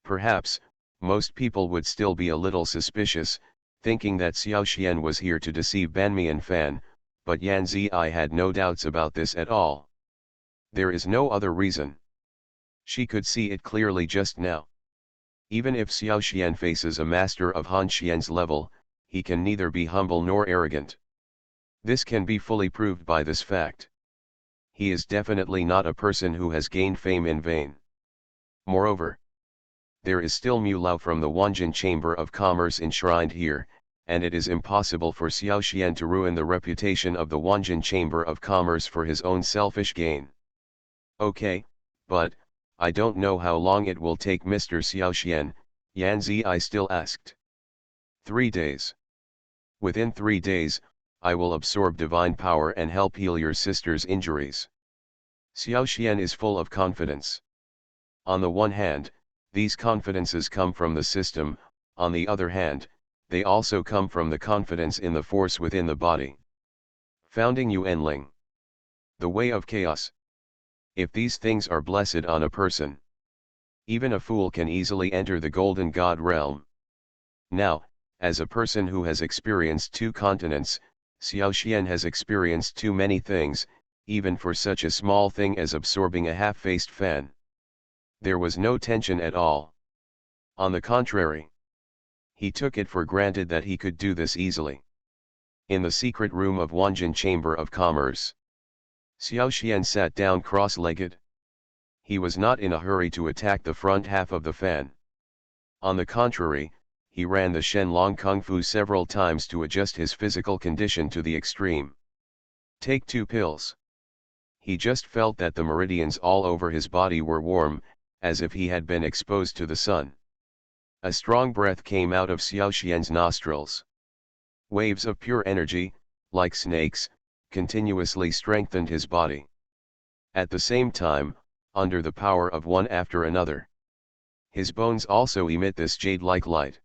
perhaps, most people would still be a little suspicious, thinking that Xiao Xian was here to deceive Banmian Fan, but Yan Zi had no doubts about this at all. There is no other reason. She could see it clearly just now. Even if Xiao Xian faces a master of Han Xian's level, he can neither be humble nor arrogant. This can be fully proved by this fact. He is definitely not a person who has gained fame in vain. Moreover, there is still Mu Lao from the Wanjin Chamber of Commerce enshrined here, and it is impossible for Xiao Xian to ruin the reputation of the Wanjin Chamber of Commerce for his own selfish gain. Okay, but, I don't know how long it will take Mr. Xiao Xian, Yan Zi still asked. 3 days. Within 3 days, I will absorb divine power and help heal your sister's injuries. Xiao Xian is full of confidence. On the one hand, these confidences come from the system, on the other hand, they also come from the confidence in the force within the body. Founding Yuanling. The way of chaos. If these things are blessed on a person, even a fool can easily enter the golden god realm. Now, as a person who has experienced 2 continents, Xiao Xian has experienced too many things, even for such a small thing as absorbing a half-faced fan. There was no tension at all. On the contrary, he took it for granted that he could do this easily. In the secret room of Wanjin Chamber of Commerce, Xiao Xian sat down cross-legged. He was not in a hurry to attack the front half of the fan. On the contrary, he ran the Shenlong Kung Fu several times to adjust his physical condition to the extreme. Take 2 pills. He just felt that the meridians all over his body were warm, as if he had been exposed to the sun. A strong breath came out of Xiao Xian's nostrils. Waves of pure energy, like snakes, continuously strengthened his body. At the same time, under the power of one after another, his bones also emit this jade-like light.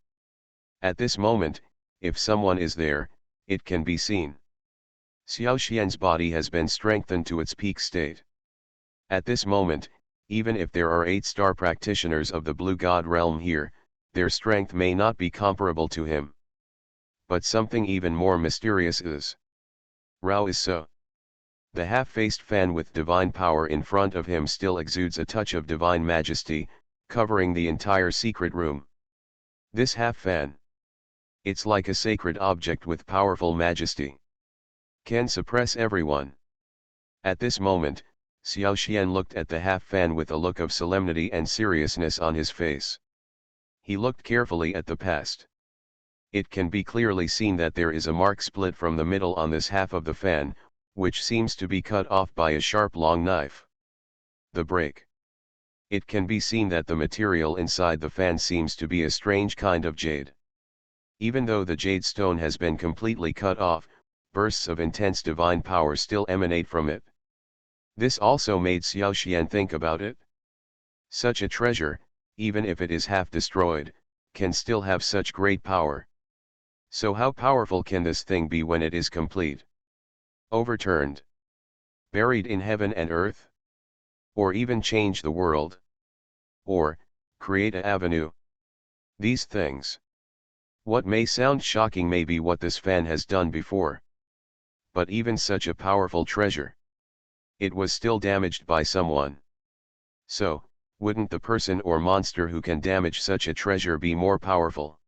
At this moment, if someone is there, it can be seen. Xiao Xian's body has been strengthened to its peak state. At this moment, even if there are 8-star practitioners of the Blue God realm here, their strength may not be comparable to him. But something even more mysterious is. Rao is so. The half-faced fan with divine power in front of him still exudes a touch of divine majesty, covering the entire secret room. This half-fan. It's like a sacred object with powerful majesty. Can suppress everyone. At this moment, Xiao Xian looked at the half-fan with a look of solemnity and seriousness on his face. He looked carefully at the past. It can be clearly seen that there is a mark split from the middle on this half of the fan, which seems to be cut off by a sharp long knife. The break. It can be seen that the material inside the fan seems to be a strange kind of jade. Even though the jade stone has been completely cut off, bursts of intense divine power still emanate from it. This also made Xiao Xian think about it. Such a treasure, even if it is half destroyed, can still have such great power. So how powerful can this thing be when it is complete? Overturned? Buried in heaven and earth? Or even change the world? Or, create an avenue? These things. What may sound shocking may be what this fan has done before. But even such a powerful treasure, it was still damaged by someone. So, wouldn't the person or monster who can damage such a treasure be more powerful?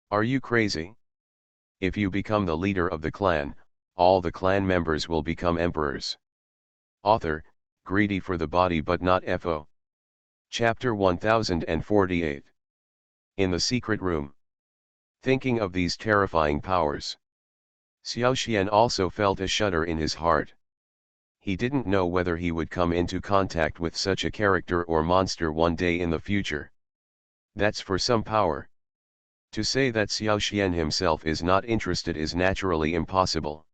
Are you crazy? If you become the leader of the clan, all the clan members will become emperors. Author, greedy for the body but not FO. Chapter 1048. In the secret room. Thinking of these terrifying powers, Xiao Xian also felt a shudder in his heart. He didn't know whether he would come into contact with such a character or monster one day in the future. That's for some power. To say that Xiao Xian himself is not interested is naturally impossible.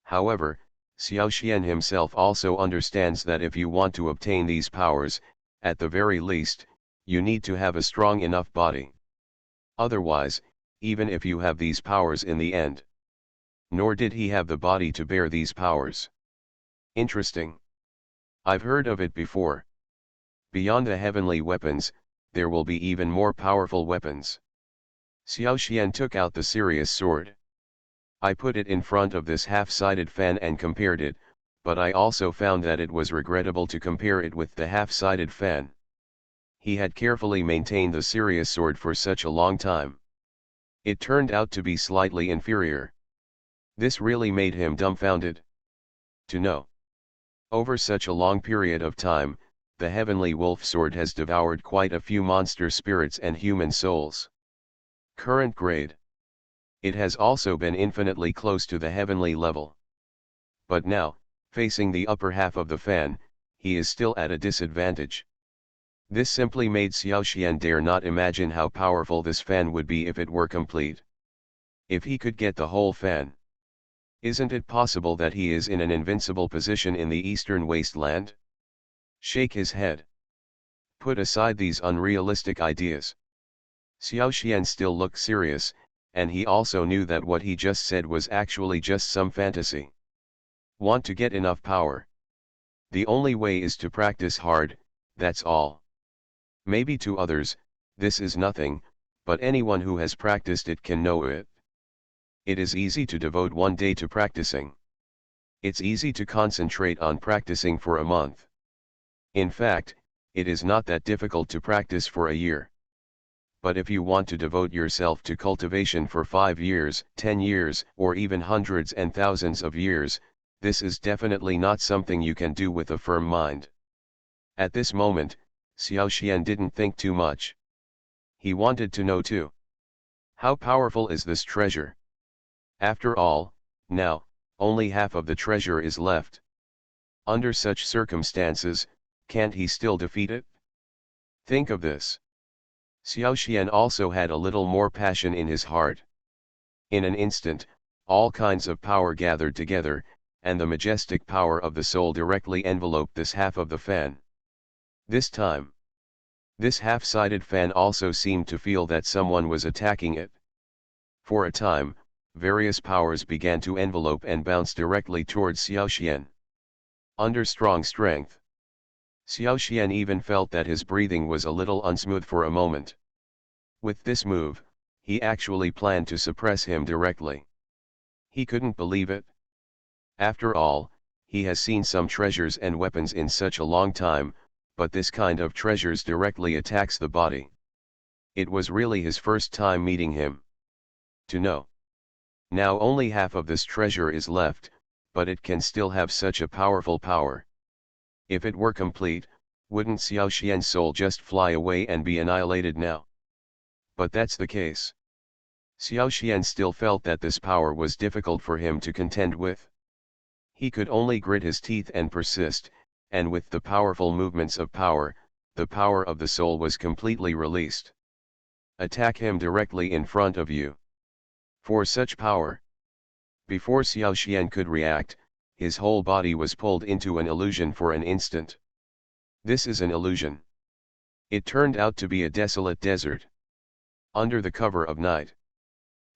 However, Xiao Xian himself also understands that if you want to obtain these powers, at the very least, you need to have a strong enough body. Otherwise, even if you have these powers in the end, nor did he have the body to bear these powers. Interesting. I've heard of it before. Beyond the heavenly weapons, there will be even more powerful weapons. Xiao Xian took out the Sirius sword. I put it in front of this half-sided fan and compared it, but I also found that it was regrettable to compare it with the half-sided fan. He had carefully maintained the Sirius sword for such a long time. It turned out to be slightly inferior. This really made him dumbfounded. To know. Over such a long period of time, the heavenly wolf sword has devoured quite a few monster spirits and human souls. Current grade. It has also been infinitely close to the heavenly level. But now, facing the upper half of the fan, he is still at a disadvantage. This simply made Xiao Xian dare not imagine how powerful this fan would be if it were complete. If he could get the whole fan. Isn't it possible that he is in an invincible position in the eastern wasteland? Shake his head. Put aside these unrealistic ideas. Xiao Xian still looked serious, and he also knew that what he just said was actually just some fantasy. Want to get enough power? The only way is to practice hard, that's all. Maybe to others, this is nothing, but anyone who has practiced it can know it. It is easy to devote one day to practicing. It's easy to concentrate on practicing for a month. In fact, it is not that difficult to practice for a year. But if you want to devote yourself to cultivation for 5 years, 10 years, or even hundreds and thousands of years, this is definitely not something you can do with a firm mind. At this moment, Xiao Xian didn't think too much. He wanted to know too. How powerful is this treasure? After all, now, only half of the treasure is left. Under such circumstances, can't he still defeat it? Think of this. Xiao Xian also had a little more passion in his heart. In an instant, all kinds of power gathered together, and the majestic power of the soul directly enveloped this half of the fan. This time, this half-sided fan also seemed to feel that someone was attacking it. For a time, various powers began to envelope and bounce directly towards Xiao Xian. Under strong strength, Xiao Xian even felt that his breathing was a little unsmooth for a moment. With this move, he actually planned to suppress him directly. He couldn't believe it. After all, he has seen some treasures and weapons in such a long time, but this kind of treasures directly attacks the body. It was really his first time meeting him. To know. Now only half of this treasure is left, but it can still have such a powerful power. If it were complete, wouldn't Xiao Xian's soul just fly away and be annihilated now? But that's the case. Xiao Xian still felt that this power was difficult for him to contend with. He could only grit his teeth and persist, and with the powerful movements of power, the power of the soul was completely released. Attack him directly in front of you. For such power. Before Xiao Xian could react, his whole body was pulled into an illusion for an instant. This is an illusion. It turned out to be a desolate desert. Under the cover of night.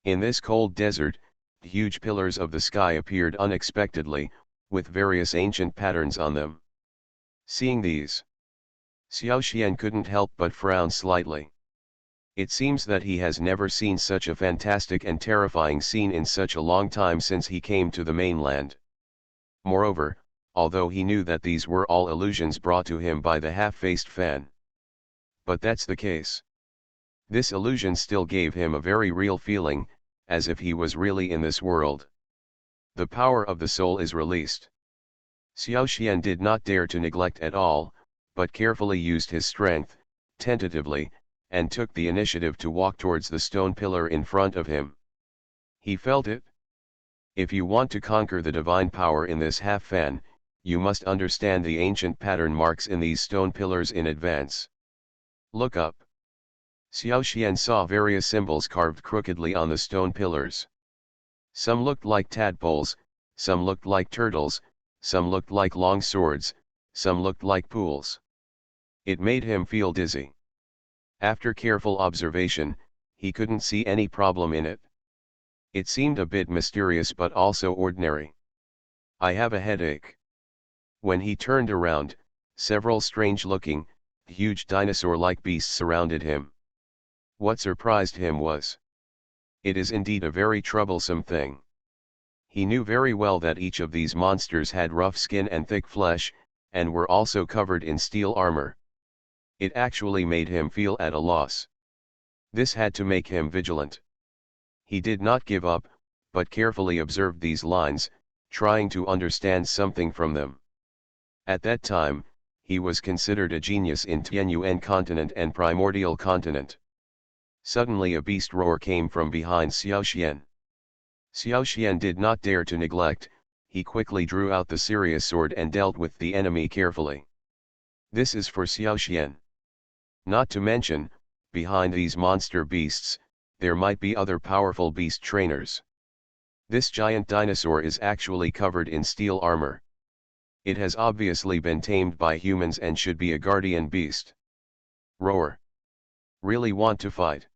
In this cold desert, huge pillars of the sky appeared unexpectedly, with various ancient patterns on them. Seeing these, Xiao Xian couldn't help but frown slightly. It seems that he has never seen such a fantastic and terrifying scene in such a long time since he came to the mainland. Moreover, although he knew that these were all illusions brought to him by the half-faced fan. But that's the case. This illusion still gave him a very real feeling, as if he was really in this world. The power of the soul is released. Xiao Xian did not dare to neglect at all, but carefully used his strength, tentatively, and took the initiative to walk towards the stone pillar in front of him. He felt it. If you want to conquer the divine power in this half-fan, you must understand the ancient pattern marks in these stone pillars in advance. Look up. Xiao Xian saw various symbols carved crookedly on the stone pillars. Some looked like tadpoles, some looked like turtles, some looked like long swords, some looked like pools. It made him feel dizzy. After careful observation, he couldn't see any problem in it. It seemed a bit mysterious but also ordinary. I have a headache. When he turned around, several strange-looking, huge dinosaur-like beasts surrounded him. What surprised him was, it is indeed a very troublesome thing. He knew very well that each of these monsters had rough skin and thick flesh, and were also covered in steel armor. It actually made him feel at a loss. This had to make him vigilant. He did not give up, but carefully observed these lines, trying to understand something from them. At that time, he was considered a genius in Tianyuan continent and primordial continent. Suddenly a beast roar came from behind Xiao Xian. Xiao Xian did not dare to neglect, he quickly drew out the serious sword and dealt with the enemy carefully. This is for Xiao Xian. Not to mention, behind these monster beasts, there might be other powerful beast trainers. This giant dinosaur is actually covered in steel armor. It has obviously been tamed by humans and should be a guardian beast. Roar. Really want to fight?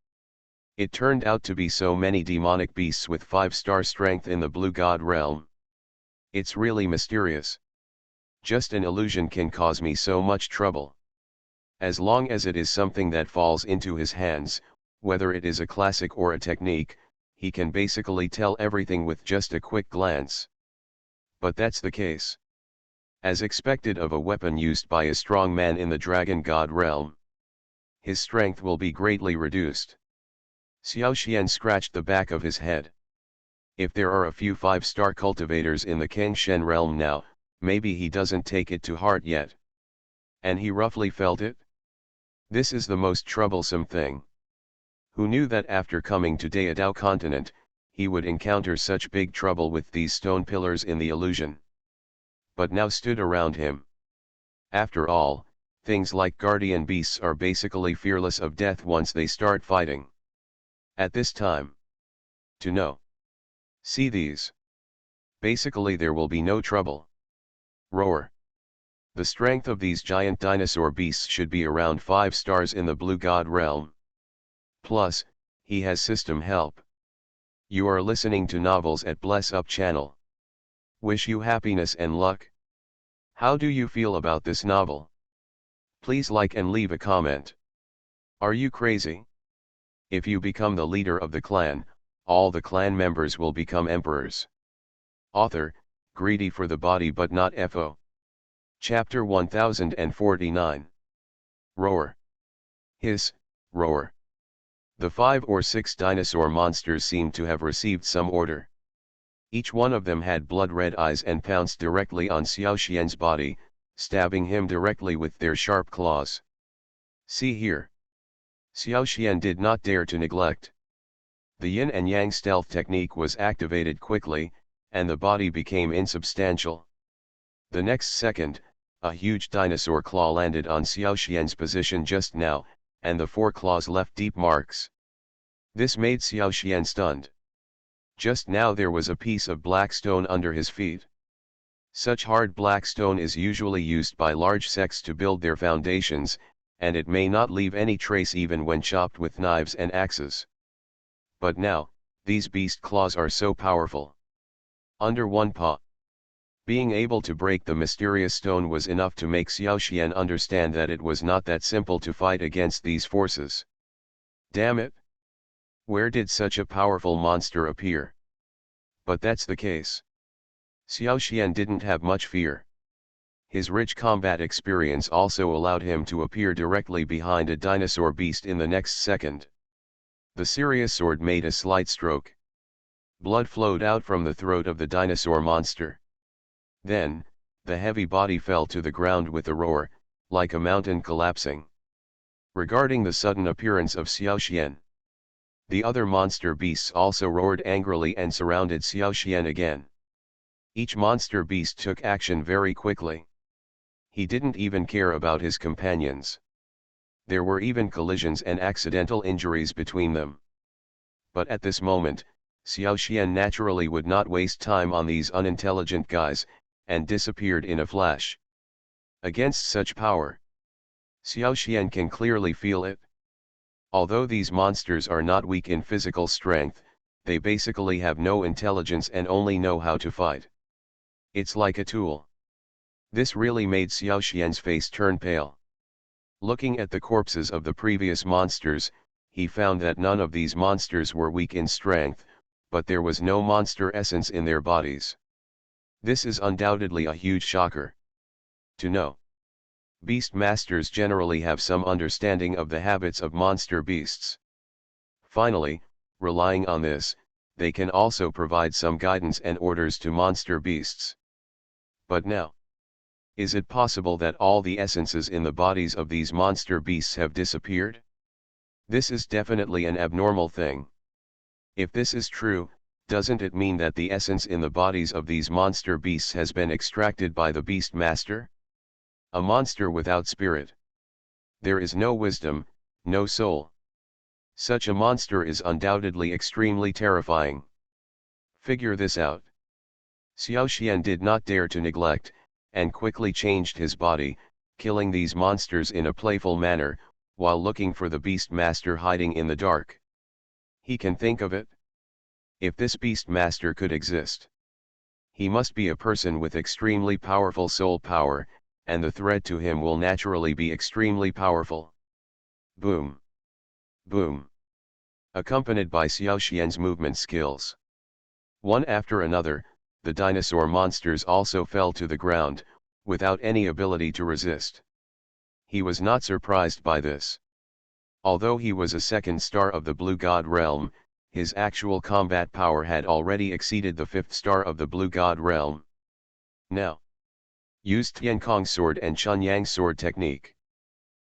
It turned out to be so many demonic beasts with 5-star strength in the blue god realm. It's really mysterious. Just an illusion can cause me so much trouble. As long as it is something that falls into his hands, whether it is a classic or a technique, he can basically tell everything with just a quick glance. But that's the case. As expected of a weapon used by a strong man in the dragon god realm, his strength will be greatly reduced. Xiao Xian scratched the back of his head. If there are a few 5-star cultivators in the Kengshen realm now, maybe he doesn't take it to heart yet. And he roughly felt it? This is the most troublesome thing. Who knew that after coming to Daedao continent, he would encounter such big trouble with these stone pillars in the illusion? But now stood around him. After all, things like guardian beasts are basically fearless of death once they start fighting. At this time. To know. See these. Basically there will be no trouble. Roar. The strength of these giant dinosaur beasts should be around 5 stars in the blue god realm. Plus, he has system help. You are listening to Novels at Bless Up channel. Wish you happiness and luck. How do you feel about this novel? Please like and leave a comment. Are you crazy? If you become the leader of the clan, all the clan members will become emperors. Author, greedy for the body but not FO. Chapter 1049. Roar. Hiss, roar. The 5 or 6 dinosaur monsters seemed to have received some order. Each one of them had blood-red eyes and pounced directly on Xiao Xian's body, stabbing him directly with their sharp claws. See here. Xiao Xian did not dare to neglect. The yin and yang stealth technique was activated quickly, and the body became insubstantial. The next second, a huge dinosaur claw landed on Xiao Xian's position just now, and the 4 claws left deep marks. This made Xiao Xian stunned. Just now there was a piece of black stone under his feet. Such hard black stone is usually used by large sects to build their foundations, and it may not leave any trace even when chopped with knives and axes. But now, these beast claws are so powerful. Under one paw. Being able to break the mysterious stone was enough to make Xiao Xian understand that it was not that simple to fight against these forces. Damn it! Where did such a powerful monster appear? But that's the case. Xiao Xian didn't have much fear. His rich combat experience also allowed him to appear directly behind a dinosaur beast in the next second. The serious sword made a slight stroke. Blood flowed out from the throat of the dinosaur monster. Then, the heavy body fell to the ground with a roar, like a mountain collapsing. Regarding the sudden appearance of Xiao Xian, the other monster beasts also roared angrily and surrounded Xiao Xian again. Each monster beast took action very quickly. He didn't even care about his companions. There were even collisions and accidental injuries between them. But at this moment, Xiao Xian naturally would not waste time on these unintelligent guys, and disappeared in a flash. Against such power, Xiao Xian can clearly feel it. Although these monsters are not weak in physical strength, they basically have no intelligence and only know how to fight. It's like a tool. This really made Xiao Xian's face turn pale. Looking at the corpses of the previous monsters, he found that none of these monsters were weak in strength, but there was no monster essence in their bodies. This is undoubtedly a huge shocker. To know. Beast masters generally have some understanding of the habits of monster beasts. Finally, relying on this, they can also provide some guidance and orders to monster beasts. But now, is it possible that all the essences in the bodies of these monster beasts have disappeared? This is definitely an abnormal thing. If this is true, doesn't it mean that the essence in the bodies of these monster beasts has been extracted by the beast master? A monster without spirit. There is no wisdom, no soul. Such a monster is undoubtedly extremely terrifying. Figure this out. Xiao Xian did not dare to neglect, and quickly changed his body, killing these monsters in a playful manner, while looking for the beast master hiding in the dark. He can think of it. If this beast master could exist, he must be a person with extremely powerful soul power, and the threat to him will naturally be extremely powerful. Boom! Boom! Accompanied by Xiao Xian's movement skills. One after another, the dinosaur monsters also fell to the ground, without any ability to resist. He was not surprised by this. Although he was a second star of the Blue God realm, his actual combat power had already exceeded the fifth star of the Blue God realm. Now, use Tiankong sword and Chunyang sword technique.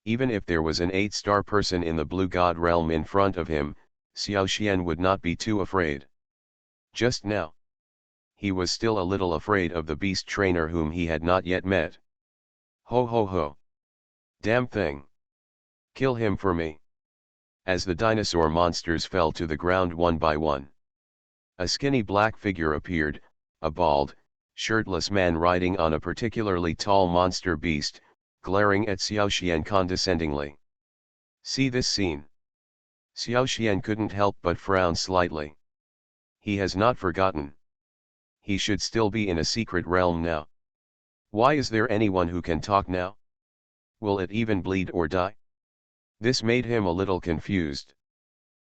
Even if there was an 8-star person in the Blue God realm in front of him, Xiao Xian would not be too afraid. Just now, he was still a little afraid of the beast trainer whom he had not yet met. Ho ho ho! Damn thing! Kill him for me! As the dinosaur monsters fell to the ground one by one, a skinny black figure appeared, a bald, shirtless man riding on a particularly tall monster beast, glaring at Xiao Xian condescendingly. See this scene. Xiao Xian couldn't help but frown slightly. He has not forgotten. He should still be in a secret realm now. Why is there anyone who can talk now? Will it even bleed or die? This made him a little confused.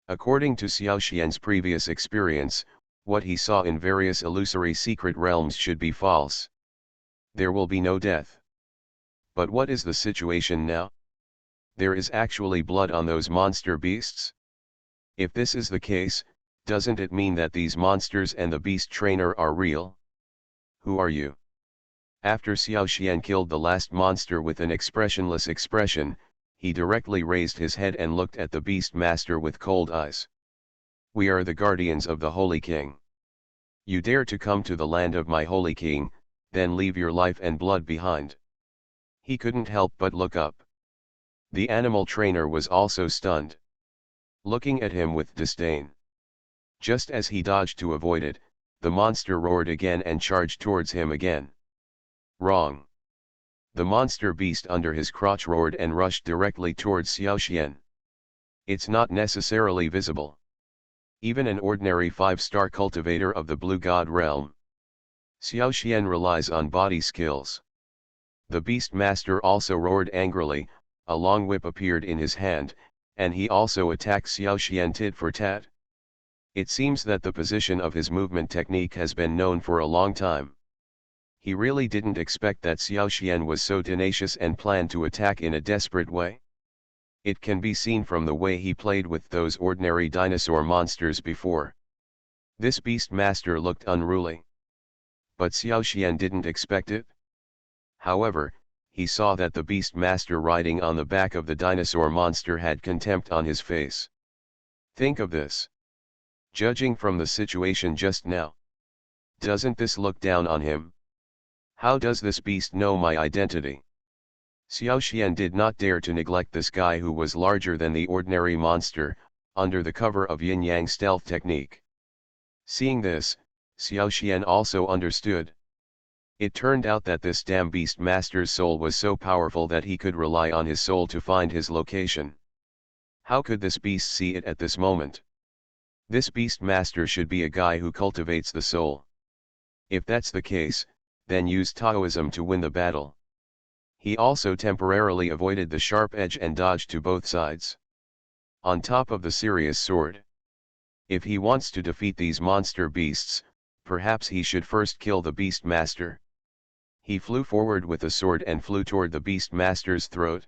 According to Xiao Xian's previous experience, what he saw in various illusory secret realms should be false. There will be no death. But what is the situation now? There is actually blood on those monster beasts? If this is the case, doesn't it mean that these monsters and the beast trainer are real? Who are you? After Xiao Xian killed the last monster with an expressionless expression, he directly raised his head and looked at the beast master with cold eyes. We are the guardians of the Holy King. You dare to come to the land of my Holy King, then leave your life and blood behind. He couldn't help but look up. The animal trainer was also stunned, looking at him with disdain. Just as he dodged to avoid it, the monster roared again and charged towards him again. Wrong. The monster beast under his crotch roared and rushed directly towards Xiao Xian. It's not necessarily visible. Even an ordinary 5-star cultivator of the Blue God realm. Xiao Xian relies on body skills. The beast master also roared angrily, a long whip appeared in his hand, and he also attacked Xiao Xian tit for tat. It seems that the position of his movement technique has been known for a long time. He really didn't expect that Xiao Xian was so tenacious and planned to attack in a desperate way. It can be seen from the way he played with those ordinary dinosaur monsters before. This beast master looked unruly. But Xiao Xian didn't expect it. However, he saw that the beast master riding on the back of the dinosaur monster had contempt on his face. Think of this. Judging from the situation just now, doesn't this look down on him? How does this beast know my identity? Xiao Xian did not dare to neglect this guy who was larger than the ordinary monster, under the cover of yin-yang stealth technique. Seeing this, Xiao Xian also understood. It turned out that this damn beast master's soul was so powerful that he could rely on his soul to find his location. How could this beast see it at this moment? This beast master should be a guy who cultivates the soul. If that's the case, then use Taoism to win the battle. He also temporarily avoided the sharp edge and dodged to both sides. On top of the serious sword. If he wants to defeat these monster beasts, perhaps he should first kill the beast master. He flew forward with the sword and flew toward the beast master's throat.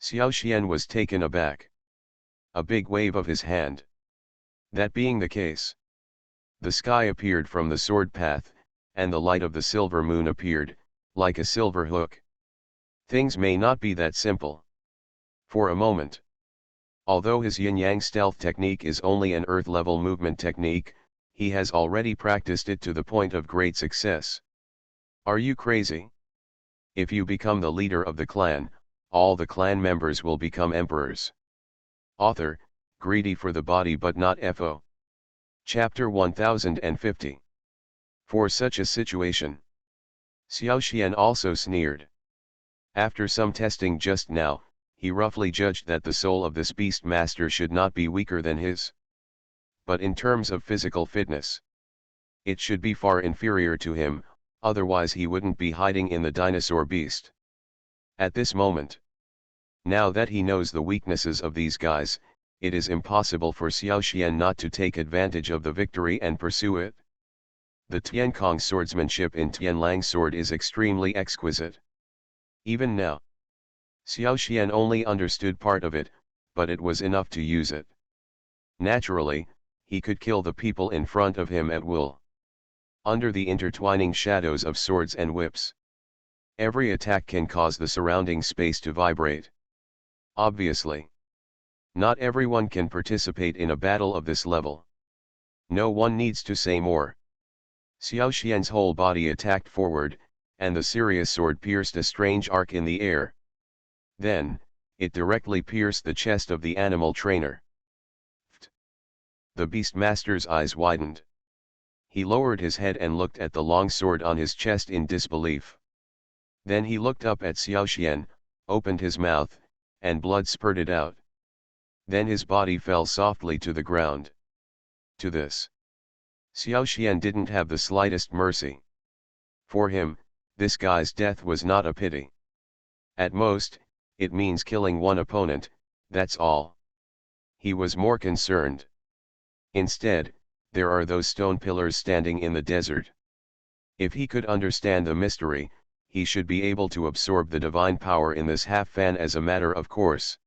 Xiao Xian was taken aback. A big wave of his hand. That being the case, the sky appeared from the sword path, and the light of the silver moon appeared, like a silver hook. Things may not be that simple. For a moment. Although his yin-yang stealth technique is only an earth-level movement technique, he has already practiced it to the point of great success. Are you crazy? If you become the leader of the clan, all the clan members will become emperors. Author, greedy for the body but not FO. Chapter 1050. For such a situation. Xiao Xian also sneered. After some testing just now, he roughly judged that the soul of this beast master should not be weaker than his. But in terms of physical fitness, it should be far inferior to him, otherwise he wouldn't be hiding in the dinosaur beast. At this moment, now that he knows the weaknesses of these guys, it is impossible for Xiao Xian not to take advantage of the victory and pursue it. The Tiankong swordsmanship in Tianlang sword is extremely exquisite. Even now, Xiao Xian only understood part of it, but it was enough to use it. Naturally, he could kill the people in front of him at will. Under the intertwining shadows of swords and whips, every attack can cause the surrounding space to vibrate. Obviously, not everyone can participate in a battle of this level. No one needs to say more. Xiao Xian's whole body attacked forward, and the serious sword pierced a strange arc in the air. Then, it directly pierced the chest of the animal trainer. The beast master's eyes widened. He lowered his head and looked at the long sword on his chest in disbelief. Then he looked up at Xiao Xian, opened his mouth, and blood spurted out. Then his body fell softly to the ground. To this, Xiao Xian didn't have the slightest mercy. For him, this guy's death was not a pity. At most, it means killing one opponent, that's all. He was more concerned. Instead, there are those stone pillars standing in the desert. If he could understand the mystery, he should be able to absorb the divine power in this half-fan as a matter of course.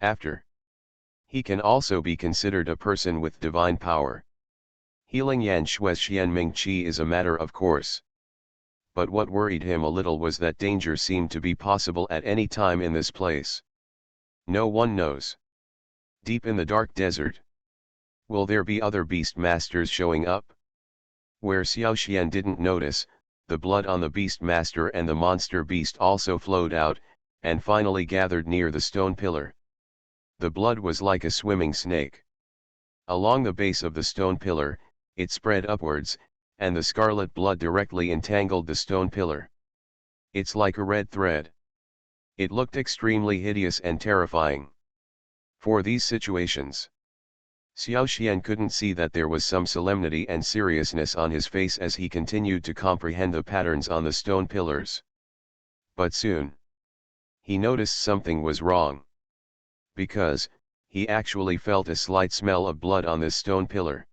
After, he can also be considered a person with divine power. Healing Yan Shui's Xianming Qi is a matter of course. But what worried him a little was that danger seemed to be possible at any time in this place. No one knows. Deep in the dark desert, will there be other beast masters showing up? Where Xiao Xian didn't notice, the blood on the beast master and the monster beast also flowed out, and finally gathered near the stone pillar. The blood was like a swimming snake. Along the base of the stone pillar, it spread upwards, and the scarlet blood directly entangled the stone pillar. It's like a red thread. It looked extremely hideous and terrifying. For these situations, Xiao Xian couldn't see that there was some solemnity and seriousness on his face as he continued to comprehend the patterns on the stone pillars. But soon, he noticed something was wrong. because, he actually felt a slight smell of blood on this stone pillar.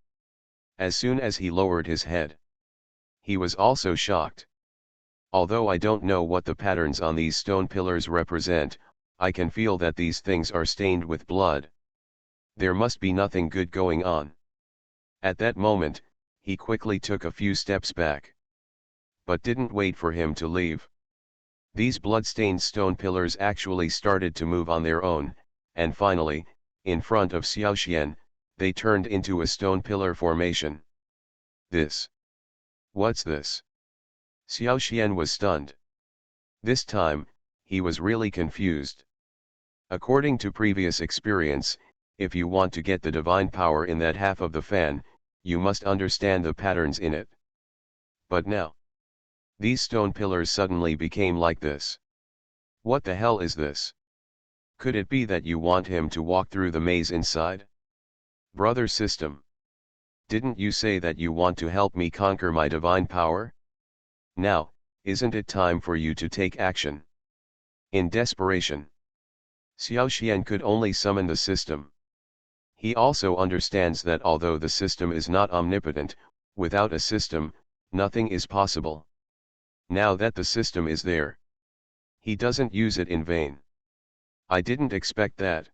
As soon as he lowered his head, he was also shocked. Although I don't know what the patterns on these stone pillars represent, I can feel that these things are stained with blood. There must be nothing good going on. At that moment, he quickly took a few steps back. But didn't wait for him to leave. These blood-stained stone pillars actually started to move on their own, and finally, in front of Xiaoxian, they turned into a stone pillar formation. What's this? Xiaoxian was stunned. This time, he was really confused. According to previous experience, if you want to get the divine power in that half of the fan, you must understand the patterns in it. But now, these stone pillars suddenly became like this. What the hell is this? Could it be that you want him to walk through the maze inside? Brother system. Didn't you say that you want to help me conquer my divine power? Now, isn't it time for you to take action? In desperation, Xiaoxian could only summon the system. He also understands that although the system is not omnipotent, without a system, nothing is possible. Now that the system is there, he doesn't use it in vain. I didn't expect that.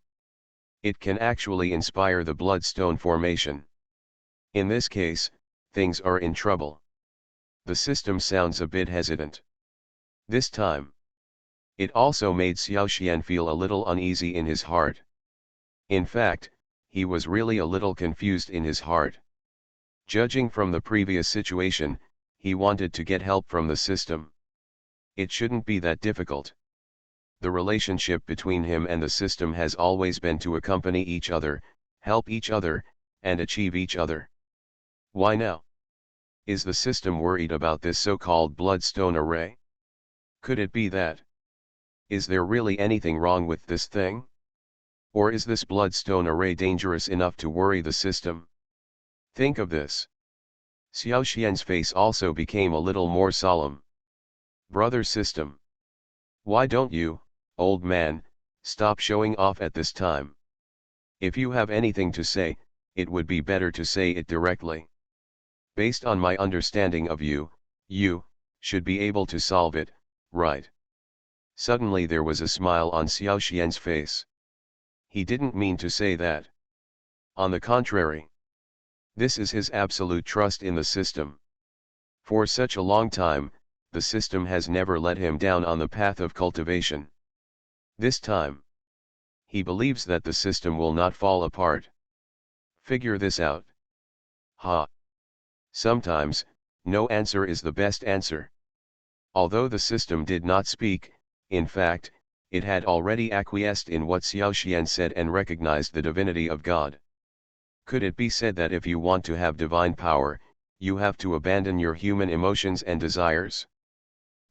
It can actually inspire the bloodstone formation. In this case, things are in trouble. The system sounds a bit hesitant. This time, it also made Xiaoxian feel a little uneasy in his heart. In fact, he was really a little confused in his heart. Judging from the previous situation, he wanted to get help from the system. It shouldn't be that difficult. The relationship between him and the system has always been to accompany each other, help each other, and achieve each other. Why now? Is the system worried about this so-called bloodstone array? Could it be that? Is there really anything wrong with this thing? Or is this bloodstone array dangerous enough to worry the system? Think of this. Xiaoxian's face also became a little more solemn. Brother system. Why don't you, old man, stop showing off at this time? If you have anything to say, it would be better to say it directly. Based on my understanding of you, you should be able to solve it, right? Suddenly there was a smile on Xiaoxian's face. He didn't mean to say that. On the contrary. This is his absolute trust in the system. For such a long time, the system has never let him down on the path of cultivation. This time, he believes that the system will not fall apart. Figure this out. Ha! Sometimes, no answer is the best answer. Although the system did not speak, in fact, it had already acquiesced in what Xiaoxian said and recognized the divinity of God. Could it be said that if you want to have divine power, you have to abandon your human emotions and desires?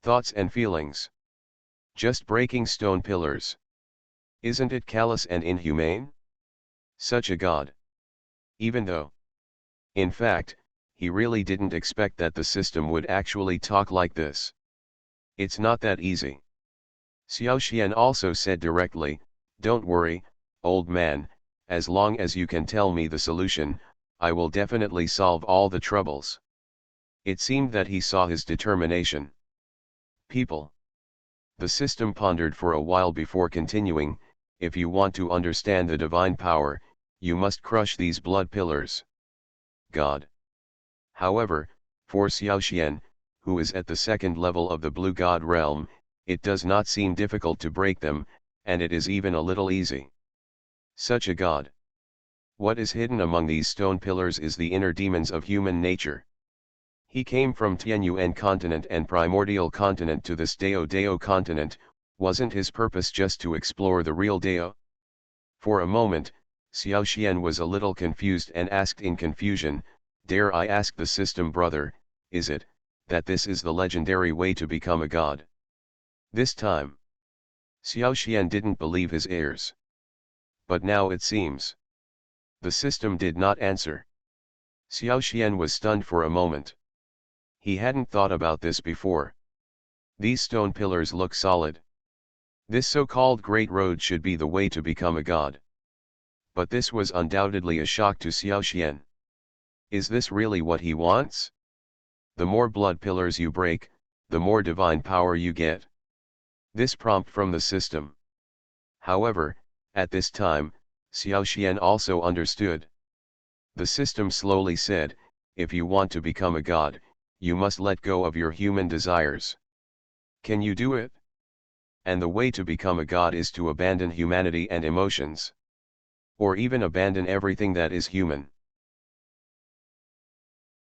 Thoughts and feelings. Just breaking stone pillars. Isn't it callous and inhumane? Such a God. Even though, in fact, he really didn't expect that the system would actually talk like this. It's not that easy. Xiaoxian also said directly, "Don't worry, old man, as long as you can tell me the solution, I will definitely solve all the troubles." It seemed that he saw his determination. People. The system pondered for a while before continuing, "If you want to understand the divine power, you must crush these blood pillars." God. However, for Xiaoxian, who is at the second level of the blue god realm, it does not seem difficult to break them, and it is even a little easy. Such a god. What is hidden among these stone pillars is the inner demons of human nature. He came from Tianyuan continent and primordial continent to this Dao continent. Wasn't his purpose just to explore the real Dao? For a moment, Xiaoxian was a little confused and asked in confusion, "Dare I ask the system brother, is it, that this is the legendary way to become a god?" This time, Xiaoxian didn't believe his ears. But now it seems. The system did not answer. Xiaoxian was stunned for a moment. He hadn't thought about this before. These stone pillars look solid. This so-called Great Road should be the way to become a god. But this was undoubtedly a shock to Xiaoxian. Is this really what he wants? The more blood pillars you break, the more divine power you get. This prompt from the system. However, at this time, Xiaoxian also understood. The system slowly said, if you want to become a god, you must let go of your human desires. Can you do it? And the way to become a god is to abandon humanity and emotions. Or even abandon everything that is human.